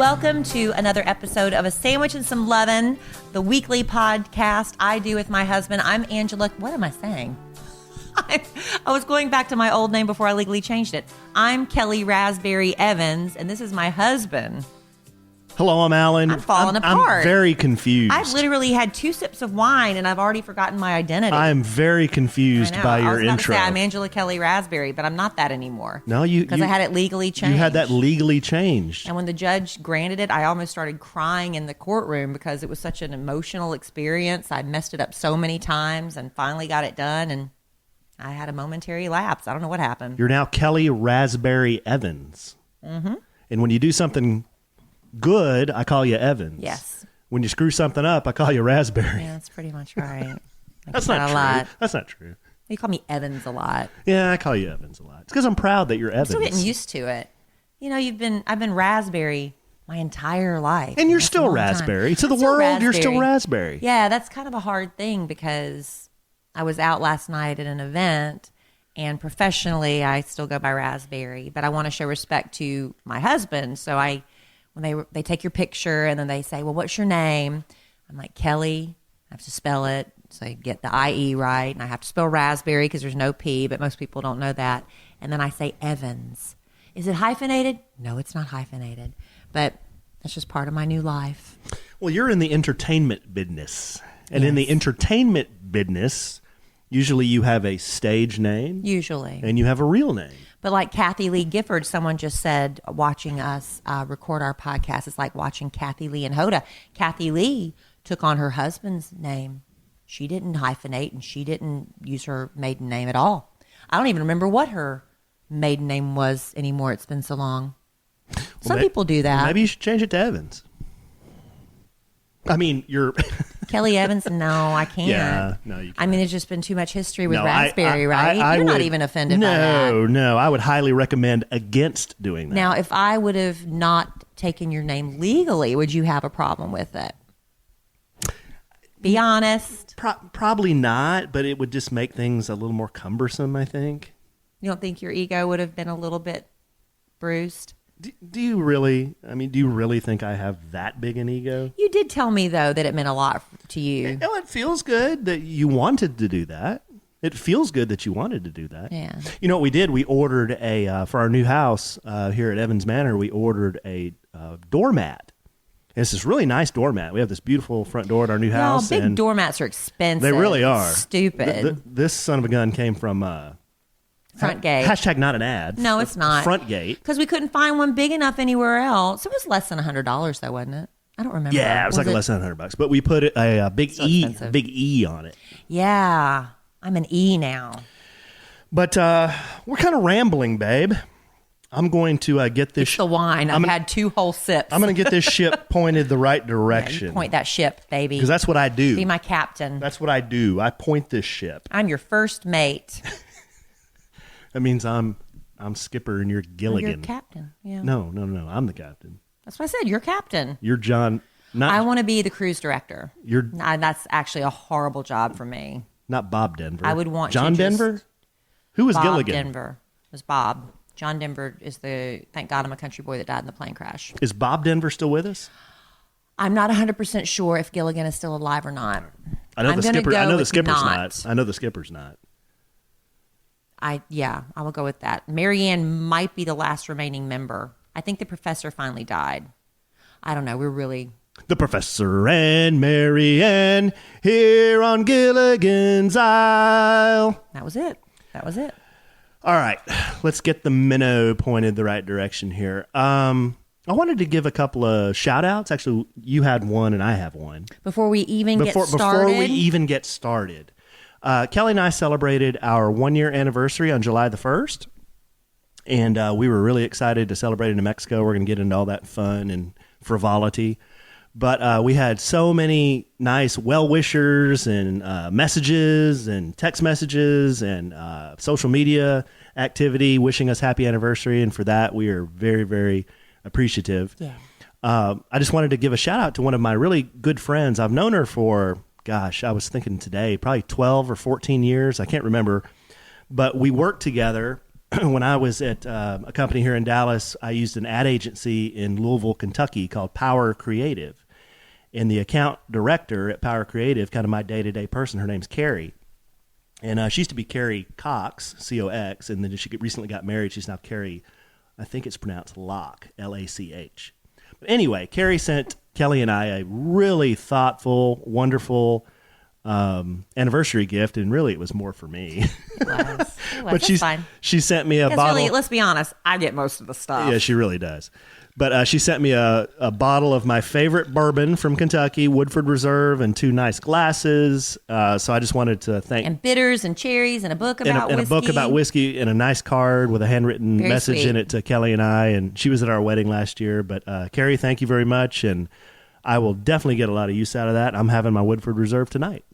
Welcome to another episode of A Sandwich and Some Lovin', the weekly podcast I do with my husband. I'm Angela. What am I saying? I was going back to my old name before I legally changed it. I'm Kellie Raspberry Evans, and this is my husband. Hello, I'm Allen. I'm falling apart. I'm very confused. I've literally had 2 sips of wine, and I've already forgotten my identity. I'm very confused by your intro. I was about to say I'm Angela Kellie Raspberry, but I'm not that anymore. No, because I had it legally changed. You had that legally changed. And when the judge granted it, I almost started crying in the courtroom because it was such an emotional experience. I messed it up so many times and finally got it done, and I had a momentary lapse. I don't know what happened. You're now Kellie Raspberry Evans. Mm-hmm. And when you do something good, I call you Evans. Yes. When you screw something up, I call you Raspberry. Yeah, that's pretty much right. That's not true. Lot. That's not true. You call me Evans a lot. Yeah, I call you Evans a lot. It's because I'm proud that you're Evans. I'm still getting used to it. You know, I've been Raspberry my entire life. And you're still Raspberry. To the world, you're still Raspberry. Yeah, that's kind of a hard thing because I was out last night at an event, and professionally, I still go by Raspberry, but I want to show respect to my husband. So when they take your picture and then they say, well, what's your name? I'm like, Kellie. I have to spell it. So I get the IE right. And I have to spell raspberry because there's no P, but most people don't know that. And then I say Evans. Is it hyphenated? No, it's not hyphenated. But that's just part of my new life. Well, you're in the entertainment business. And in the entertainment business, usually you have a stage name. Usually. And you have a real name. But like Kathy Lee Gifford, someone just said, watching us record our podcast, it's like watching Kathy Lee and Hoda. Kathy Lee took on her husband's name. She didn't hyphenate, and she didn't use her maiden name at all. I don't even remember what her maiden name was anymore. It's been so long. Some people do that. Maybe you should change it to Evans. I mean, you're... Kellie Evans? No, I can't. Yeah, no, you can't. I mean, there's just been too much history with Raspberry, right? You're not even offended by that. No, I would highly recommend against doing that. Now, if I would have not taken your name legally, would you have a problem with it? Be honest. Probably not, but it would just make things a little more cumbersome, I think. You don't think your ego would have been a little bit bruised? Do you really? I mean, do you really think I have that big an ego? You did tell me, though, that it meant a lot to you. No, it feels good that you wanted to do that. It feels good that you wanted to do that. Yeah. You know what we did? We ordered for our new house here at Evans Manor, we ordered a doormat. And it's this really nice doormat. We have this beautiful front door at our new house. No, big doormats are expensive. They really are. Stupid. This son of a gun came from... Front gate. Hashtag not an ad. No, it's not. Front gate. Because we couldn't find one big enough anywhere else. It was less than $100 though, wasn't it? I don't remember. Yeah, it was like less than $100. But we put a big big E on it. Yeah, I'm an E now. But we're kind of rambling, babe. I'm going to get this... It's the wine. I've had 2 whole sips. I'm going to get this ship pointed the right direction. Yeah, you point that ship, baby. Because that's what I do. Be my captain. That's what I do. I point this ship. I'm your first mate. That means I'm skipper and you're Gilligan. You're captain. Yeah. No. I'm the captain. That's what I said. You're captain. You're John. I want to be the cruise director. You're. That's actually a horrible job for me. Not Bob Denver. I would want John Denver. Who was Bob Gilligan? Denver was Bob. John Denver is thank God I'm a country boy that died in the plane crash. Is Bob Denver still with us? I'm not 100% sure if Gilligan is still alive or not. I know the skipper's not. I know the skipper's not. I will go with that. Marianne might be the last remaining member. I think the professor finally died. I don't know. We're really... The Professor and Marianne here on Gilligan's Isle. That was it. All right. Let's get the minnow pointed the right direction here. I wanted to give a couple of shout outs. Actually, you had one and I have one. Before we even get started. Kellie and I celebrated our 1-year anniversary on July the 1st. And we were really excited to celebrate in New Mexico. We're going to get into all that fun and frivolity. But we had so many nice well-wishers and messages and text messages and social media activity wishing us happy anniversary. And for that, we are very, very appreciative. Yeah. I just wanted to give a shout out to one of my really good friends. I've known her for, I was thinking today, probably 12 or 14 years. I can't remember. But we worked together when I was at a company here in Dallas, I used an ad agency in Louisville, Kentucky called Power Creative. And the account director at Power Creative, kind of my day-to-day person, her name's Carrie. And she used to be Carrie Cox, C-O-X, and then she recently got married. She's now Carrie, I think it's pronounced Lach, L-A-C-H. But anyway, Carrie sent Kelly and I a really thoughtful, wonderful anniversary gift, and really it was more for me. It was. But fine. She sent me a bottle. Really, let's be honest, I get most of the stuff. Yeah, she really does. But she sent me a bottle of my favorite bourbon from Kentucky, Woodford Reserve, and 2 nice glasses. So I just wanted to thank... And bitters and cherries and a book about whiskey. And a book about whiskey and a nice card with a handwritten message in it to Kelly and I. And she was at our wedding last year. But Carrie, thank you very much. And I will definitely get a lot of use out of that. I'm having my Woodford Reserve tonight.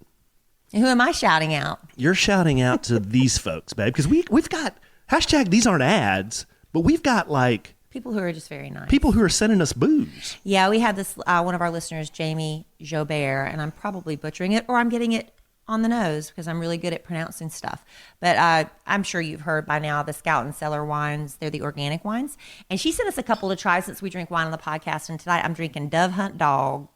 And who am I shouting out? You're shouting out to these folks, babe. Because we've got... Hashtag these aren't ads, but we've got like... People who are just very nice. People who are sending us booze. Yeah, we have this, one of our listeners, Jamie Jobert, and I'm probably butchering it, or I'm getting it on the nose because I'm really good at pronouncing stuff. But I'm sure you've heard by now the Scout and Cellar wines. They're the organic wines. And she sent us a couple to try since we drink wine on the podcast. And tonight I'm drinking Dove Hunt Dog.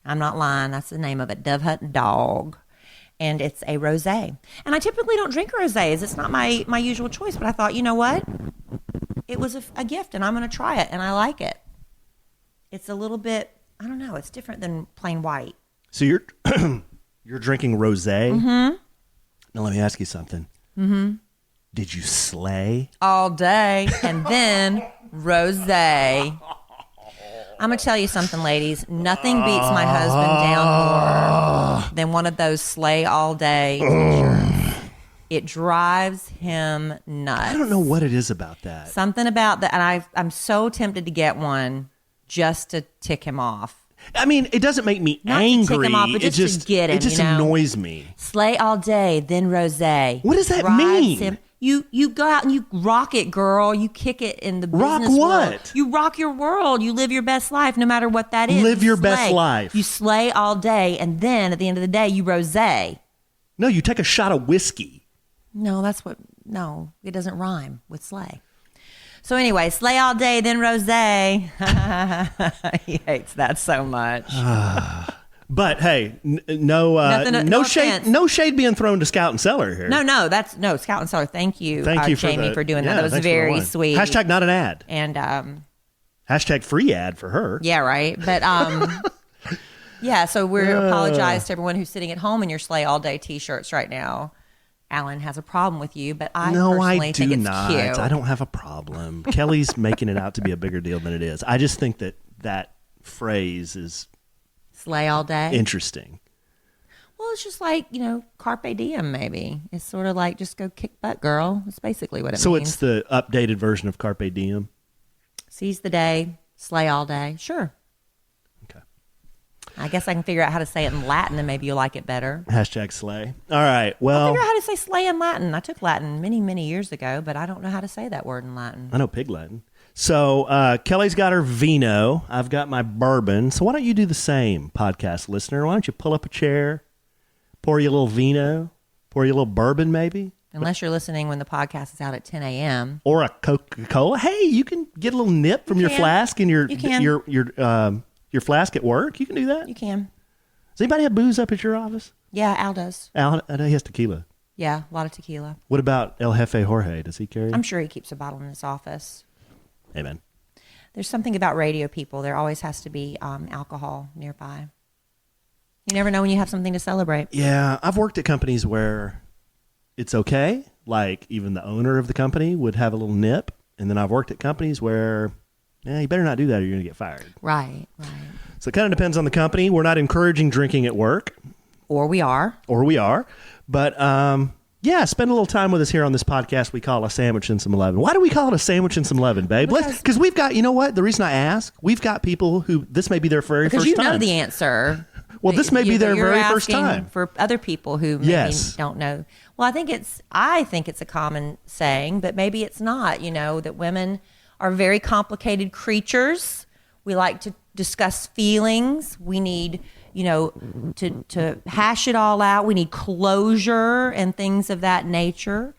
I'm not lying. That's the name of it, Dove Hunt Dog. And it's a rosé. And I typically don't drink rosés. It's not my usual choice. But I thought, you know what? It was a gift, and I'm going to try it, and I like it. It's a little bit, I don't know, it's different than plain white. So you're you're drinking rosé? Mm-hmm. Now let me ask you something. Mm-hmm. Did you slay? All day, and then rosé. I'm going to tell you something, ladies. Nothing beats my husband down more than one of those slay all day t-shirts. It drives him nuts. I don't know what it is about that. Something about that, and I'm so tempted to get one just to tick him off. I mean, it doesn't make me Not angry. to tick him off, but just to get him, it just annoys me. Slay all day, then rosé. What does that Drives mean? him. You go out and you rock it, girl. You kick it in the Rock business what? world. You rock your world. You live your best life, no matter what that is. Live your best life. You slay all day, and then at the end of the day, you rosé. No, you take a shot of whiskey. No, no, it doesn't rhyme with slay. So anyway, slay all day, then rosé. He hates that so much. But hey, no shade being thrown to Scout and Cellar here. No, Scout and Cellar. Thank you, Jamie, for doing that. That was very sweet. Hashtag not an ad. And hashtag free ad for her. Yeah, right. But yeah, so we apologize to everyone who's sitting at home in your slay all day t-shirts right now. Alan has a problem with you, but I personally think it's cute. I don't have a problem. Kelly's making it out to be a bigger deal than it is. I just think that phrase is slay all day. Interesting. Well, it's just like, carpe diem maybe. It's sort of like just go kick butt, girl. It's basically what it means. So it's the updated version of carpe diem? Seize the day, slay all day. Sure. Okay. I guess I can figure out how to say it in Latin and maybe you'll like it better. Hashtag slay. All right. Well, I'll figure out how to say slay in Latin. I took Latin many, many years ago, but I don't know how to say that word in Latin. I know pig Latin. So Kelly's got her vino. I've got my bourbon. So why don't you do the same, podcast listener? Why don't you pull up a chair, pour you a little vino, pour you a little bourbon maybe? Unless you're listening when the podcast is out at 10 a.m. Or a Coca-Cola. Hey, you can get a little nip from your flask and your flask at work. You can do that. You can. Does anybody have booze up at your office? Yeah, Al does. Al, I know he has tequila. Yeah, a lot of tequila. What about El Jefe Jorge? Does he carry? I'm sure he keeps a bottle in his office. Amen. There's something about radio people. There always has to be alcohol nearby. You never know when you have something to celebrate. Yeah, I've worked at companies where it's okay. Like even the owner of the company would have a little nip. And then I've worked at companies where, you better not do that or you're going to get fired. Right. So it kind of depends on the company. We're not encouraging drinking at work. Or we are. But spend a little time with us here on this podcast we call A Sandwich and Some Lovin'. Why do we call it A Sandwich and Some Lovin', babe? Because we've got, you know what? The reason I ask, we've got people who, this may be their very first time. Because you know the answer. Well, this may be their very first time. For other people who maybe don't know. Well, I think it's a common saying, but maybe it's not, that women are very complicated creatures. We like to discuss feelings. We need, to hash it all out. We need closure and things of that nature.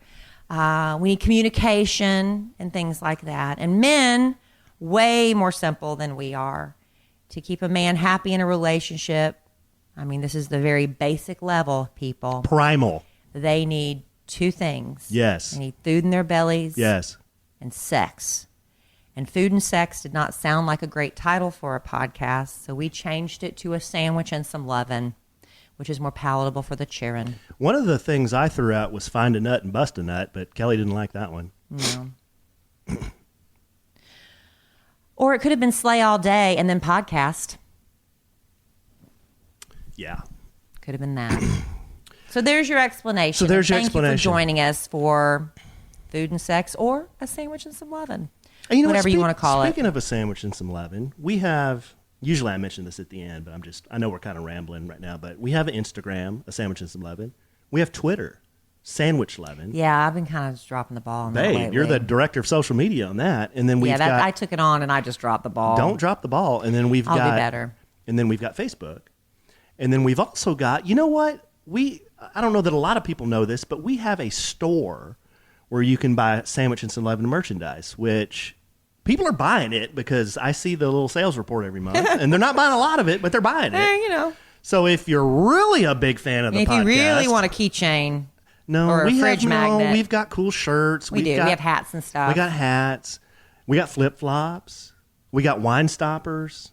We need communication and things like that. And men, way more simple than we are. To keep a man happy in a relationship, I mean, this is the very basic level, people. Primal. They need two things. Yes. They need food in their bellies. Yes. And sex. And food and sex did not sound like a great title for a podcast, so we changed it to a sandwich and some lovin', which is more palatable for the cheering. One of the things I threw out was find a nut and bust a nut, but Kelly didn't like that one. No. Or it could have been slay all day and then podcast. Yeah. Could have been that. So there's your explanation. So there's your Thank explanation. you for joining us for food and sex or a sandwich and some lovin'. And you know whatever you want to call it. Speaking of a sandwich and some lovin', we have, usually I mention this at the end, but I know we're kind of rambling right now, but we have an Instagram, a sandwich and some lovin'. We have Twitter, sandwich lovin'. Yeah, I've been kind of just dropping the ball on that Babe, lately. you're the director of social media on that. And then we've got... I took it on and I just dropped the ball. Don't drop the ball. And then I'll do better. And then we've got Facebook. And then we've also got, you know what? I don't know that a lot of people know this, but we have a store where you can buy sandwich and some lovin' merchandise, which... people are buying it because I see the little sales report every month, and they're not buying a lot of it, but they're buying it. You know. So if you're really a big fan of the podcast, if you really want a keychain or a fridge magnet, we've got cool shirts. We have hats and stuff. We got hats. We got flip flops. We got wine stoppers.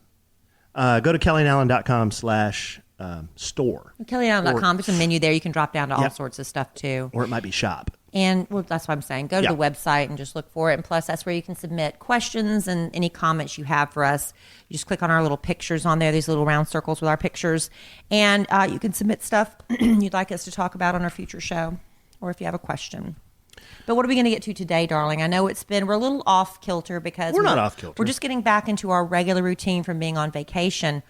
Go to kellyanallen.com/store. KellieandAllen.com. There's a menu there. You can drop down to all sorts of stuff too. Or it might be shop. And that's what I'm saying. Go to the website and just look for it. And plus, that's where you can submit questions and any comments you have for us. You just click on our little pictures on there, these little round circles with our pictures. And you can submit stuff you'd like us to talk about on our future show, or if you have a question. But what are we going to get to today, darling? I know we're a little off kilter because we're not off kilter. We're just getting back into our regular routine from being on vacation.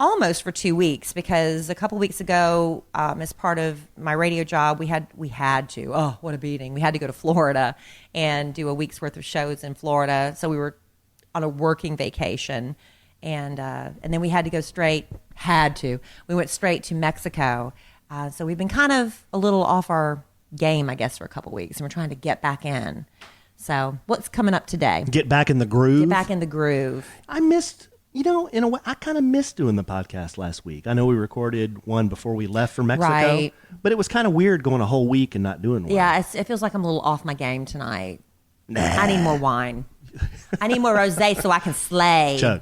Almost for 2 weeks, because a couple weeks ago, as part of my radio job, we had to. Oh, what a beating! We had to go to Florida and do a week's worth of shows in Florida. So we were on a working vacation, and then we had to go straight. We went straight to Mexico. So we've been kind of a little off our game, I guess, for a couple weeks, and we're trying to get back in. So what's coming up today? Get back in the groove. Get back in the groove. I missed. You know, in a way, I kind of missed doing the podcast last week. I know we recorded one before we left for Mexico, right. But it was kind of weird going a whole week and not doing one. Yeah, it feels like I'm a little off my game tonight. Nah. I need more wine. I need more rosé so I can slay. Chug.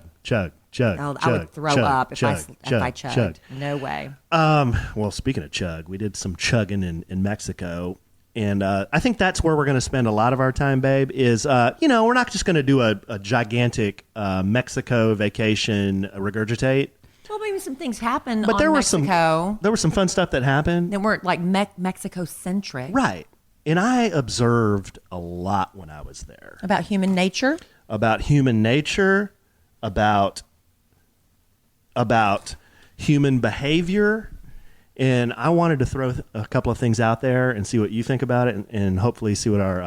I would throw up if I chugged. No way. Well, speaking of chug, we did some chugging in Mexico. And I think that's where we're going to spend a lot of our time, babe, is, we're not just going to do a gigantic Mexico vacation regurgitate. Well, maybe some things happened but there Mexico. There was some fun stuff that happened. That weren't like Mexico-centric. Right. And I observed a lot when I was there. About human nature? About human nature, about human behavior. And I wanted to throw a couple of things out there and see what you think about it, and hopefully see what our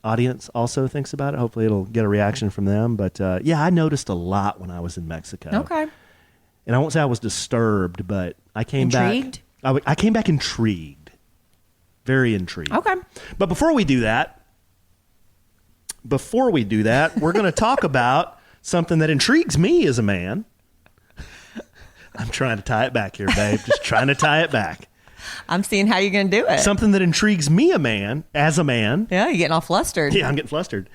audience also thinks about it. Hopefully it'll get a reaction from them. But, I noticed a lot when I was in Mexico. Okay. And I won't say I was disturbed, but I came intrigued? back. I came back intrigued. Very intrigued. Okay. But before we do that, we're going to talk about something that intrigues me as a man. I'm trying to tie it back here, babe. Just trying to tie it back. I'm seeing how you're going to do it. Something that intrigues me as a man. Yeah, you're getting all flustered. Yeah, I'm getting flustered.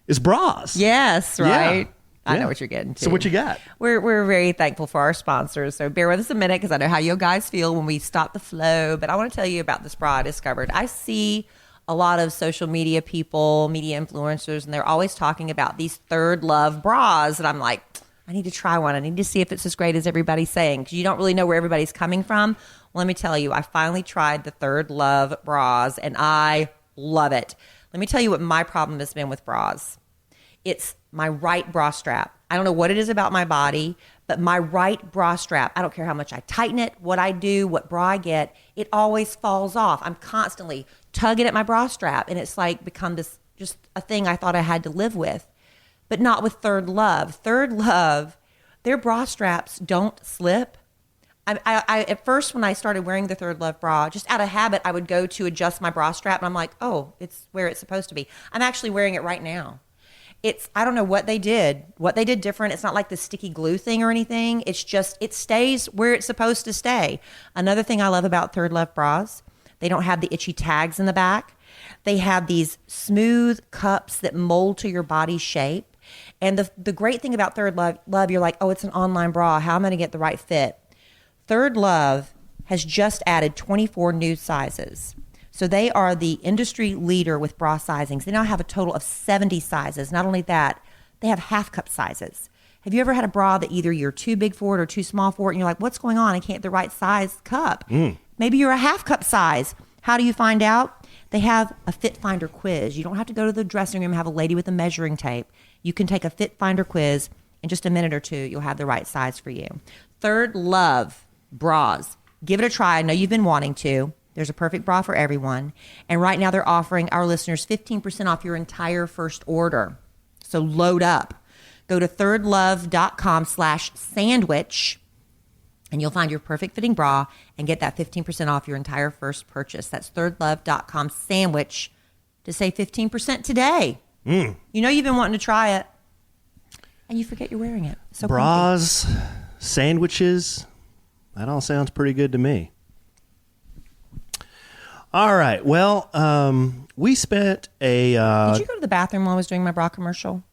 Is bras. Yes, right. Yeah. I know what you're getting to. So what you got? We're very thankful for our sponsors. So bear with us a minute because I know how you guys feel when we stop the flow. But I want to tell you about this bra I discovered. I see a lot of social media people, media influencers, and they're always talking about these Third Love bras. And I'm like, I need to try one. I need to see if it's as great as everybody's saying, because you don't really know where everybody's coming from. Well, let me tell you, I finally tried the Third Love bras, and I love it. Let me tell you what my problem has been with bras. It's my right bra strap. I don't know what it is about my body, but my right bra strap, I don't care how much I tighten it, what I do, what bra I get, it always falls off. I'm constantly tugging at my bra strap, and it's like become this just a thing I thought I had to live with. But not with Third Love. Third Love, their bra straps don't slip. I at first when I started wearing the Third Love bra, just out of habit, I would go to adjust my bra strap, and I'm like, oh, it's where it's supposed to be. I'm actually wearing it right now. I don't know what they did different. It's not like the sticky glue thing or anything. It's just, it stays where it's supposed to stay. Another thing I love about Third Love bras, they don't have the itchy tags in the back. They have these smooth cups that mold to your body shape. And the great thing about Third Love, you're like, oh, it's an online bra. How am I going to get the right fit? Third Love has just added 24 new sizes. So they are the industry leader with bra sizings. They now have a total of 70 sizes. Not only that, they have half cup sizes. Have you ever had a bra that either you're too big for it or too small for it, and you're like, what's going on? I can't get the right size cup. Maybe you're a half cup size. How do you find out? They have a Fit Finder quiz. You don't have to go to the dressing room and have a lady with a measuring tape. You can take a Fit Finder quiz. In just a minute or two, you'll have the right size for you. Third Love bras. Give it a try. I know you've been wanting to. There's a perfect bra for everyone. And right now they're offering our listeners 15% off your entire first order. So load up. Go to thirdlove.com/sandwich and you'll find your perfect fitting bra and get that 15% off your entire first purchase. That's thirdlove.com/sandwich to save 15% today. You know you've been wanting to try it and you forget you're wearing it. So bras, sandwiches, that all sounds pretty good to me. All right. Well, we spent a... Did you go to the bathroom while I was doing my bra commercial?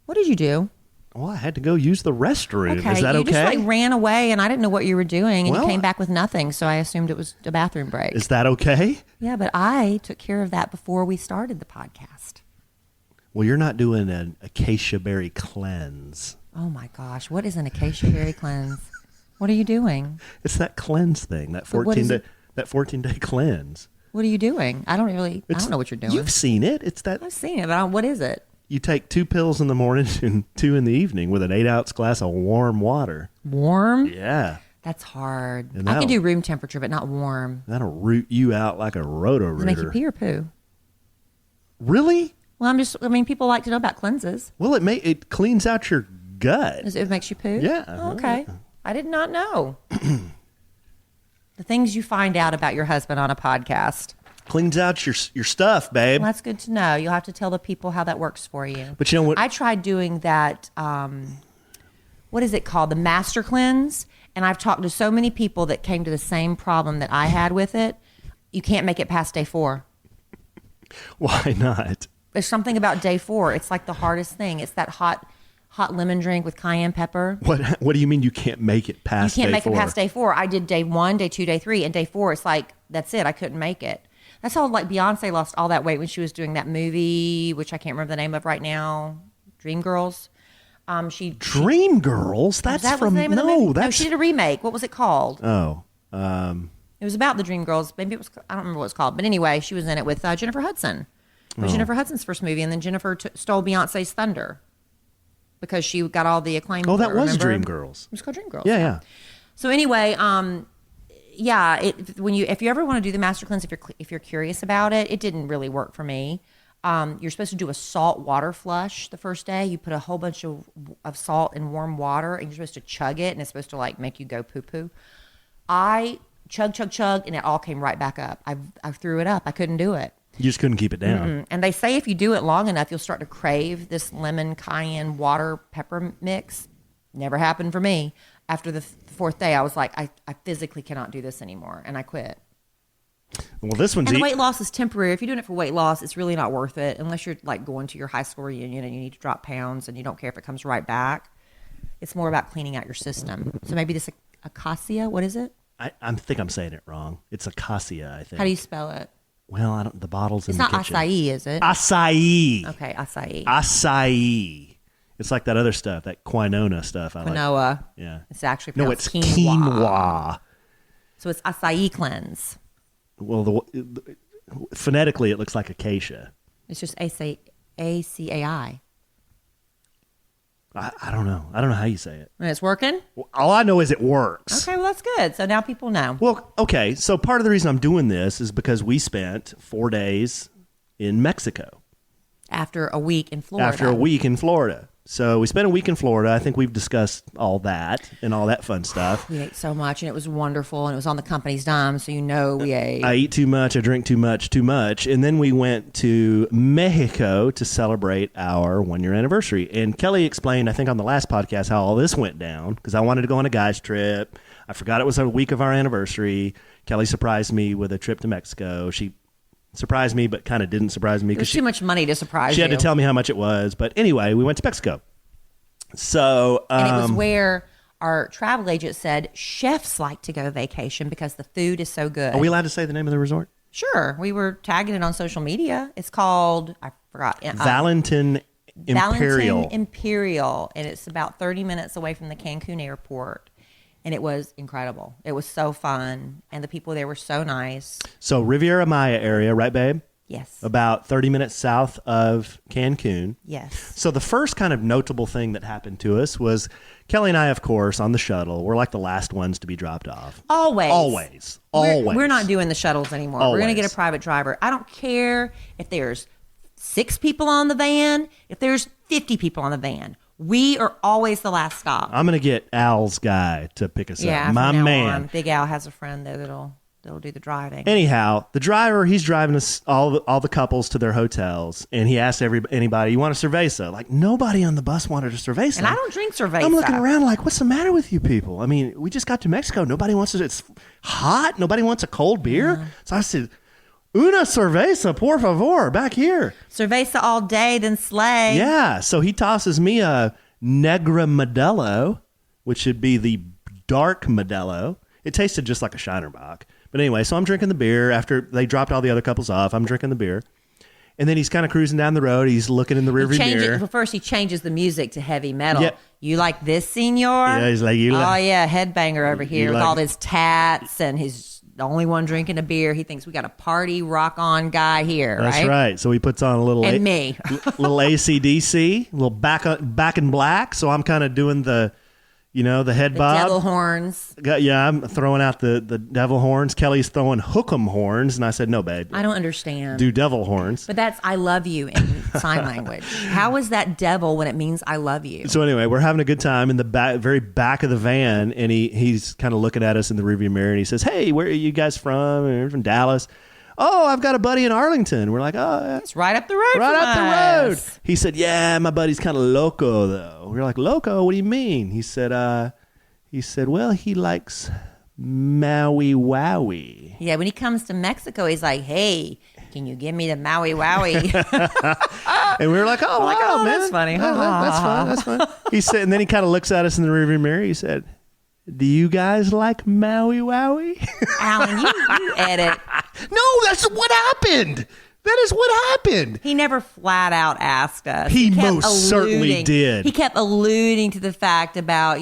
What did you do? Well, I had to go use the restroom. Okay. Is that you okay? You just ran away, and I didn't know what you were doing, and Well, you came back with nothing, so I assumed it was a bathroom break. Is that okay? Yeah, but I took care of that before we started the podcast. Well, you're not doing an acacia berry cleanse. Oh, my gosh. What is an acacia berry cleanse? What are you doing? It's that cleanse thing, that 14-day cleanse. What are you doing? I don't know what you're doing. You've seen it. It's that. I've seen it, but what is it? You take 2 pills in the morning and 2 in the evening with an 8-ounce glass of warm water. Warm? Yeah. That's hard. And I can do room temperature, but not warm. That'll root you out like a roto-rooter. Does it make you pee or poo? Really? Well, people like to know about cleanses. Well, it cleans out your gut. It makes you poo? Yeah. Oh, okay. I did not know. The things you find out about your husband on a podcast. Cleans out your stuff, babe. Well, that's good to know. You'll have to tell the people how that works for you. But you know what? I tried doing that, what is it called? The Master Cleanse. And I've talked to so many people that came to the same problem that I had with it. You can't make it past day 4. Why not? There's something about day 4. It's like the hardest thing. It's that hot lemon drink with cayenne pepper. What do you mean you can't make it past day 4? You can't make it past day 4. I did day 1, day 2, day 3, and day 4, it's like, that's it. I couldn't make it. That's how like Beyonce lost all that weight when she was doing that movie, which I can't remember the name of right now, Dreamgirls. Dreamgirls? That's that from the name of the movie? That's... No, she did a remake. What was it called? Oh, it was about the Dreamgirls. Maybe it was. I don't remember what it's called. But anyway, she was in it with Jennifer Hudson. It was Jennifer Hudson's first movie, and then Jennifer stole Beyonce's thunder because she got all the acclaim. Oh, that was remember? Dreamgirls. It was called Dreamgirls. Yeah. So anyway, yeah. If you ever want to do the Master Cleanse, if you're curious about it, it didn't really work for me. You're supposed to do a salt water flush the first day. You put a whole bunch of salt in warm water, and you're supposed to chug it, and it's supposed to like make you go poo poo. I chug, and it all came right back up. I threw it up. I couldn't do it. You just couldn't keep it down. Mm-mm. And they say if you do it long enough, you'll start to crave this lemon, cayenne, water, pepper mix. Never happened for me. After the 4th day, I was like, I physically cannot do this anymore, and I quit. Well, this one's... And the weight loss is temporary. If you're doing it for weight loss, it's really not worth it unless you're like going to your high school reunion and you need to drop pounds and you don't care if it comes right back. It's more about cleaning out your system. So maybe this acacia, what is it? I think I'm saying it wrong. It's acacia, I think. How do you spell it? Well, the bottle's in it's the not kitchen. acai, is it? Acai. Okay, acai. Acai. It's like that other stuff, that quinona stuff. Quinoa. Yeah. It's actually No, pronounced it's quinoa. So it's acai cleanse. Well, phonetically, it looks like acacia. It's just ACAI. I don't know. I don't know how you say it. And it's working? All I know is it works. Okay, well, that's good. So now people know. Well, okay. So part of the reason I'm doing this is because we spent 4 days in Mexico. After a week in Florida. So we spent a week in Florida. I think we've discussed all that and all that fun stuff. We ate so much, and it was wonderful, and it was on the company's dime, so we ate. I eat too much. I drink too much. And then we went to Mexico to celebrate our 1-year anniversary. And Kelly explained, I think on the last podcast, how all this went down because I wanted to go on a guy's trip. I forgot it was a week of our anniversary. Kelly surprised me with a trip to Mexico. She surprised me, but kind of didn't surprise me. There's too much money to surprise you. She had to tell me how much it was. But anyway, we went to Mexico. So, and it was where our travel agent said chefs like to go vacation because the food is so good. Are we allowed to say the name of the resort? Sure. We were tagging it on social media. It's called, I forgot. Valentin Imperial. Valentin Imperial. And it's about 30 minutes away from the Cancun airport. And it was incredible. It was so fun. And the people there were so nice. So Riviera Maya area, right, babe? Yes. About 30 minutes south of Cancun. Yes. So the first kind of notable thing that happened to us was Kelly and I, of course, on the shuttle, we're like the last ones to be dropped off. Always. Always. We're not doing the shuttles anymore. Always. We're going to get a private driver. I don't care if there's 6 people on the van, if there's 50 people on the van. We are always the last stop. I'm going to get Al's guy to pick us up. My from now man. on. Big Al has a friend there that'll do the driving. Anyhow, the driver, he's driving us all the couples to their hotels, and he asked anybody, you want a cerveza? Like, nobody on the bus wanted a cerveza. And I don't drink cerveza. I'm looking around like, what's the matter with you people? I mean, we just got to Mexico. Nobody wants it. It's hot. Nobody wants a cold beer. Yeah. So I said, una cerveza, por favor, back here. Cerveza all day, then slay. Yeah. So he tosses me a Negra Modelo, which should be the dark Modelo. It tasted just like a Shinerbach. But anyway, so I'm drinking the beer after they dropped all the other couples off. I'm drinking the beer. And then he's kind of cruising down the road. He's looking in the rearview mirror. First, he changes the music to heavy metal. Yep. You like this, senor? Yeah, he's like, headbanger over here with like- all his tats, and he's the only one drinking a beer. He thinks we got a party rock on guy here, That's right. So he puts on a little And me. little AC/DC, a little back in black. So I'm kind of doing the head The bob. devil horns. Yeah, I'm throwing out the devil horns. Kelly's throwing hook'em horns, and I said, no, babe. I don't understand. Do devil horns. But that's I love you in sign language. How is that devil when it means I love you? So anyway, we're having a good time in the very back of the van, and he's kind of looking at us in the rearview mirror, and he says, hey, where are you guys from? And we're from Dallas. Oh, I've got a buddy in Arlington. We're like, oh, yeah. It's right up the road. Right from up the road. us. He said, yeah, my buddy's kind of loco, though. We're like, loco? What do you mean? He said, well, he likes Maui Wowie. Yeah, when he comes to Mexico, he's like, hey, can you give me the Maui Wowie? And we were like, oh, wow, man. That's funny. That's fun. He said, and then he kind of looks at us in the rearview mirror. He said, do you guys like Maui Wowie? Alan, you edit. No, that's what happened. That is what happened. He never flat out asked us. He kept most certainly did. He kept alluding to the fact about,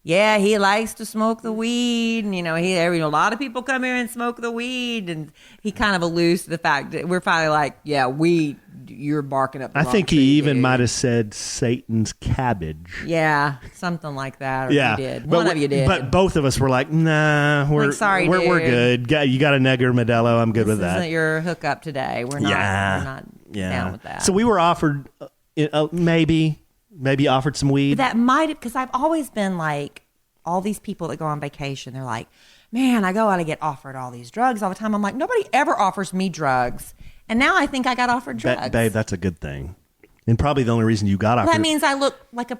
yeah, he likes to smoke the weed. And, a lot of people come here and smoke the weed. And he kind of alludes to the fact that we're finally like, yeah, weed, you're barking up the I wrong think he tree, even dude. might have said Satan's cabbage. Yeah, something like that. Or Yeah, you did. but One of you did. But both of us were like, nah, we're sorry, we're dude. good. You got a Negra Modelo. I'm good with This that. isn't your hookup today. We're not down with that. So we were offered maybe offered some weed. That might have, because I've always been like, all these people that go on vacation, they're like, man, I go out and get offered all these drugs all the time. I'm like, nobody ever offers me drugs. And now I think I got offered drugs. Babe, that's a good thing. And probably the only reason you got offered. That means I look like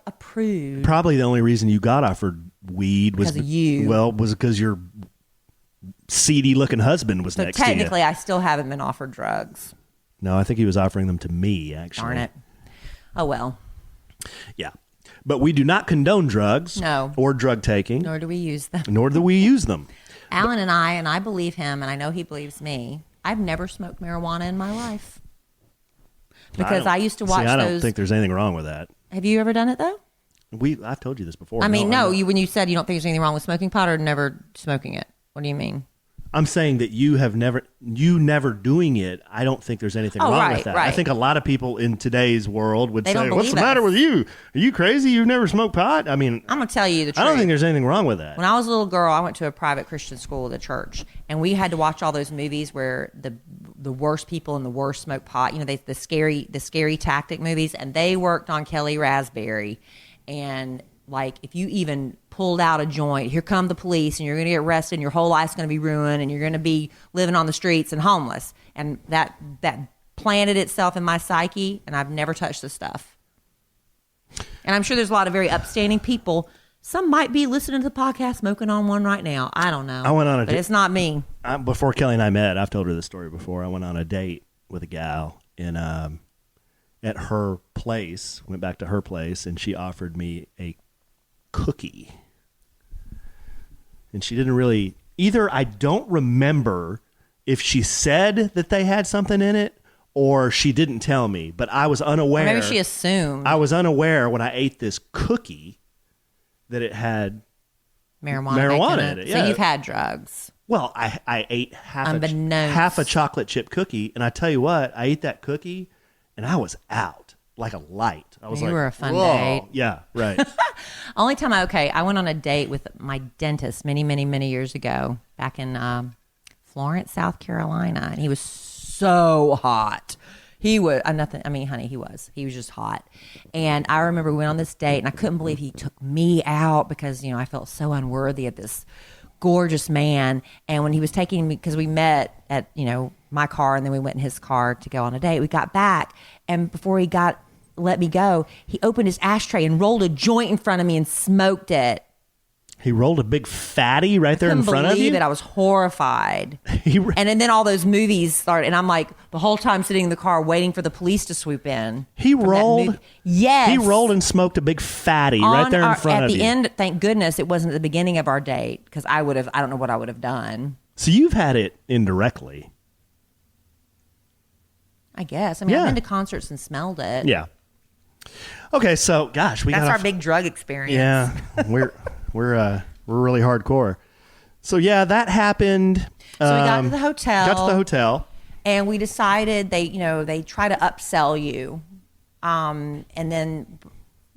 a prude. Probably the only reason you got offered weed was Because of you. Well, was because your seedy looking husband was So next to you. technically, I still haven't been offered drugs. No, I think he was offering them to me, actually. Darn it. Oh, well. Yeah. But we do not condone drugs. No. Or drug taking. Nor do we use them. Nor do we use them. Alan and I believe him, and I know he believes me, I've never smoked marijuana in my life. Because I used to watch I don't those. think there's anything wrong with that. Have you ever done it, though? I've told you this before. I mean, no. when you said you don't think there's anything wrong with smoking pot or never smoking it. What do you mean? I'm saying that you never doing it. I don't think there's anything wrong with that. Right. I think a lot of people in today's world would They say, don't "What's the believe matter us. with you? Are you crazy? You've never smoked pot?" I mean, I'm going to tell you the truth. I don't think there's anything wrong with that. When I was a little girl, I went to a private Christian school at the church, and we had to watch all those movies where the the worst people in the worst smoke pot. You know, the scary tactic movies, and they worked on Kellie Raspberry. And like, if you even pulled out a joint, here come the police, and you're going to get arrested, and your whole life's going to be ruined, and you're going to be living on the streets and homeless. And that planted itself in my psyche, and I've never touched the stuff. And I'm sure there's a lot of very upstanding people. Some might be listening to the podcast, smoking on one right now. I don't know. I went on but it's not me. Before Kelly and I met, I've told her this story before. I went on a date with a gal at her place. Went back to her place, and she offered me a cookie. And she didn't really either. I don't remember if she said that they had something in it, or she didn't tell me, but I was unaware. Or maybe she assumed. I was unaware when I ate this cookie that it had marijuana in it. Yeah. So you've had drugs. Well, I ate half a chocolate chip cookie, and I tell you what, I ate that cookie, and I was out like a light. I was You like, were a fun whoa. date. Yeah, right. Only time I went on a date with my dentist many, many, many years ago, back in Florence, South Carolina, and he was so hot. He was he was just hot. And I remember we went on this date, and I couldn't believe he took me out because, you know, I felt so unworthy of this gorgeous man. And when he was taking me, because we met at, you know, my car, and then we went in his car to go on a date, we got back, and before he let me go, he opened his ashtray and rolled a joint in front of me and smoked it. He rolled a big fatty right there in front of you? I couldn't believe it. I was horrified. And then all those movies started, and I'm like, the whole time sitting in the car waiting for the police to swoop in. He rolled? Yes. He rolled and smoked a big fatty right there in front of you. At the end, thank goodness, it wasn't at the beginning of our date, because I don't know what I would have done. So you've had it indirectly. I guess. I mean, I've been to concerts and smelled it. Yeah. Okay, so gosh, that's our big drug experience. Yeah, we're really hardcore. So yeah, that happened. So we got to the hotel. And we decided they try to upsell you, and then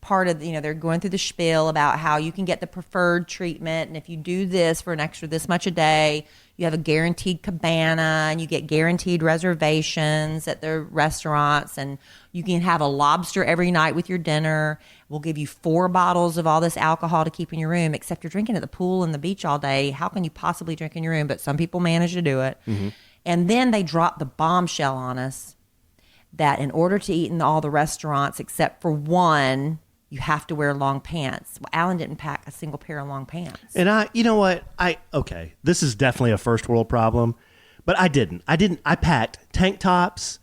part of they're going through the spiel about how you can get the preferred treatment, and if you do this for an extra this much a day, you have a guaranteed cabana, and you get guaranteed reservations at the restaurants, and you can have a lobster every night with your dinner. We'll give you 4 bottles of all this alcohol to keep in your room, except you're drinking at the pool and the beach all day. How can you possibly drink in your room? But some people manage to do it. Mm-hmm. And then they dropped the bombshell on us that in order to eat in all the restaurants except for one, you have to wear long pants. Well, Alan didn't pack a single pair of long pants. And you know what? Okay, this is definitely a first world problem, but I didn't. I packed tank tops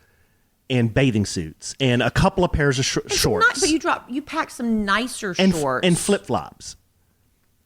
and bathing suits and a couple of pairs of shorts. But you packed some nicer shorts and flip flops.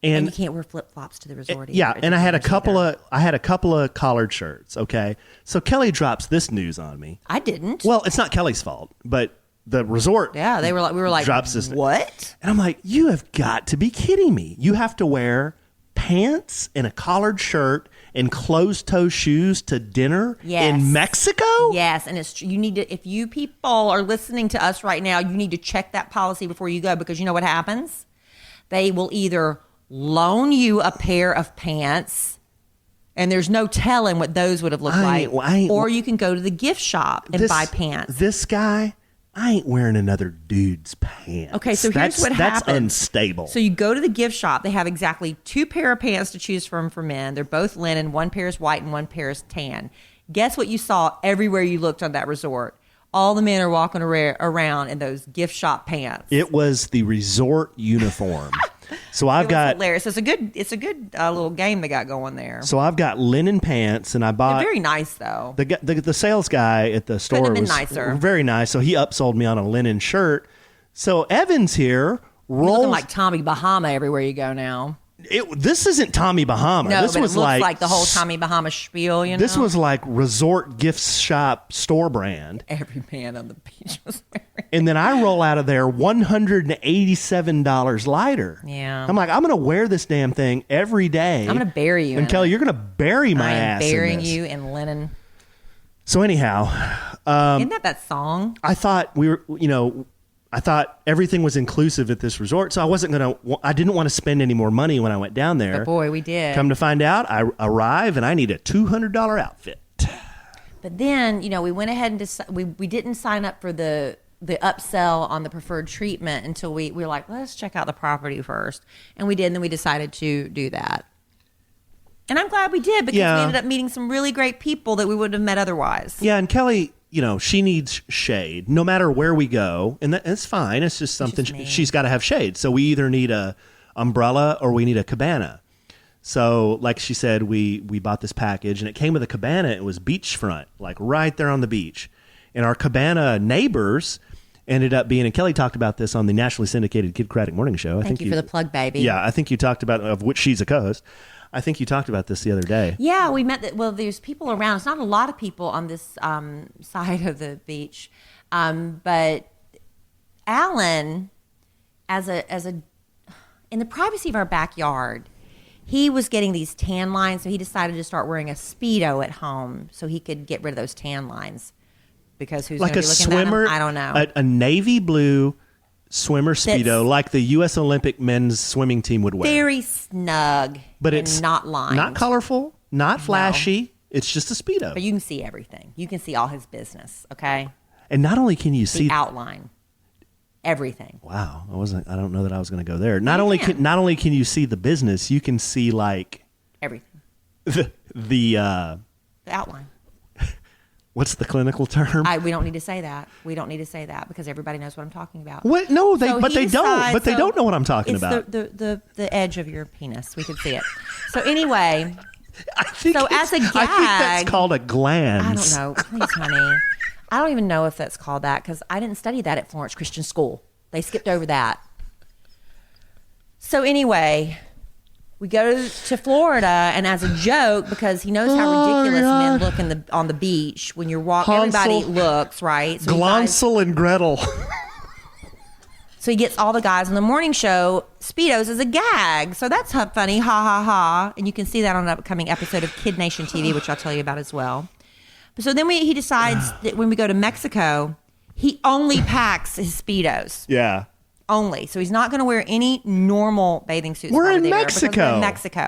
And you can't wear flip flops to the resort either. Yeah, and I had a couple of collared shirts. Okay, so Kelly drops this news on me. I didn't. Well, it's not Kelly's fault, but the resort. Yeah, we were like, drops this. What? And I'm like, you have got to be kidding me! You have to wear pants and a collared shirt and closed-toe shoes to dinner in Mexico? Yes, and you need to. If you people are listening to us right now, you need to check that policy before you go, because you know what happens? They will either loan you a pair of pants, and there's no telling what those would have looked like, or you can go to the gift shop and buy pants. This guy, I ain't wearing another dude's pants. Okay, so here's what happens. That's unstable. So you go to the gift shop. They have exactly 2 pair of pants to choose from for men. They're both linen. One pair is white and one pair is tan. Guess what you saw everywhere you looked on that resort? All the men are walking around in those gift shop pants. It was the resort uniform. So I've got hilarious. It's a good little game they got going there. So I've got linen pants, and I bought. They're very nice though. The sales guy at the store was nicer. Very nice. So he upsold me on a linen shirt. So Evans here rolls. You're looking like Tommy Bahama everywhere you go now. This isn't Tommy Bahama. No, this but was it looks like the whole Tommy Bahama spiel. You know, this was like resort gift shop store brand. Every man on the beach was wearing. And then I roll out of there $187 lighter. Yeah, I'm like, I'm going to wear this damn thing every day. I'm going to bury you. And Kelly, you're going to bury my ass. I'm burying you in linen. So anyhow, isn't that song? I thought I thought everything was inclusive at this resort, so I didn't want to spend any more money when I went down there. But boy, we did. Come to find out, I arrive and I need a $200 outfit. But then, we went ahead and we didn't sign up for the upsell on the preferred treatment until we were like, let's check out the property first. And we did, and then we decided to do that. And I'm glad we did, because we ended up meeting some really great people that we wouldn't have met otherwise. Yeah, and Kelly, she needs shade no matter where we go. And that's fine. It's just something she's got to have shade. So we either need a umbrella or we need a cabana. So like she said, we bought this package, and it came with a cabana. It was beachfront, like right there on the beach. And our cabana neighbors ended up being, and Kelly talked about this on the nationally syndicated Kid Craddock Morning Show. Thank you for the plug, baby. Yeah, I think you talked about, of which she's a co-host. I think you talked about this the other day. Yeah, we met. There's people around. It's not a lot of people on this side of the beach, but Allen, as a in the privacy of our backyard, he was getting these tan lines, so he decided to start wearing a Speedo at home so he could get rid of those tan lines. Because who's like going to be looking swimmer, at him? I don't know. A navy blue swimmer Speedo, like the U.S. Olympic men's swimming team would wear. Very snug, but and it's not lined. Not colorful, not flashy. No. It's just a Speedo. But you can see everything. You can see all his business, okay? And not only can you see the outline, everything. Wow, I don't know that I was going to go there. Not only can you see the business, you can see like everything. The outline. What's the clinical term? We don't need to say that. We don't need to say that because everybody knows what I'm talking about. What? No, they don't. But they don't know what I'm talking about. The edge of your penis. We can see it. So anyway, as a gag, I think that's called a glans. I don't know. Please, honey. I don't even know if that's called that because I didn't study that at Florence Christian School. They skipped over that. So anyway, we go to Florida, and as a joke, because he knows how ridiculous men look on the beach when you're walking. Everybody looks, right? So Glonsel and Gretel. So he gets all the guys on the morning show Speedos as a gag. So that's funny, ha ha ha. And you can see that on an upcoming episode of Kid Nation TV, which I'll tell you about as well. So then he decides that when we go to Mexico, he only packs his Speedos. Yeah. Only. So he's not going to wear any normal bathing suits. We're in Mexico.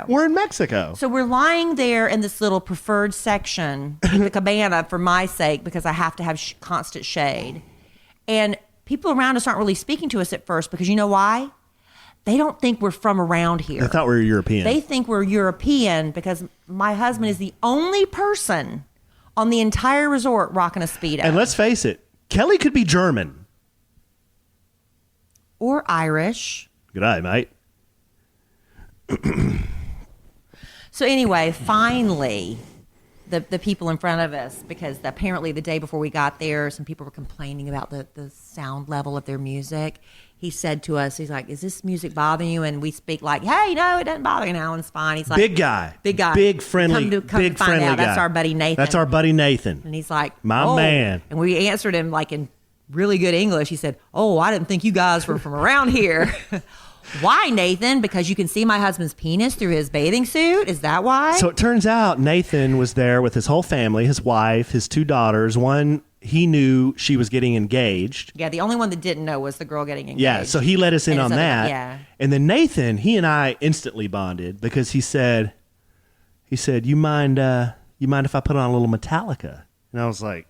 We're in Mexico. So we're lying there in this little preferred section in the cabana for my sake because I have to have constant shade. And people around us aren't really speaking to us at first because you know why? They don't think we're from around here. They thought we were European. They think we're European because my husband is the only person on the entire resort rocking a Speedo. And let's face it, Kelly could be German. Or Irish. Good eye, mate. So anyway, finally, the people in front of us, because apparently the day before we got there, some people were complaining about the sound level of their music. He said to us, he's like, is this music bothering you? And we speak like, hey, no, it doesn't bother me. Alan's fine. He's like, big guy. Big friendly come to find friendly out, guy. That's our buddy Nathan. And he's like, my man. And we answered him like in really good English. He said, oh, I didn't think you guys were from around here. Why, Nathan? Because you can see my husband's penis through his bathing suit? Is that why? So it turns out Nathan was there with his whole family, his wife, his two daughters. One, he knew she was getting engaged. Yeah, the only one that didn't know was the girl getting engaged. Yeah, so he let us in on that. Yeah. And then Nathan, he and I instantly bonded because he said, you mind if I put on a little Metallica? And I was like,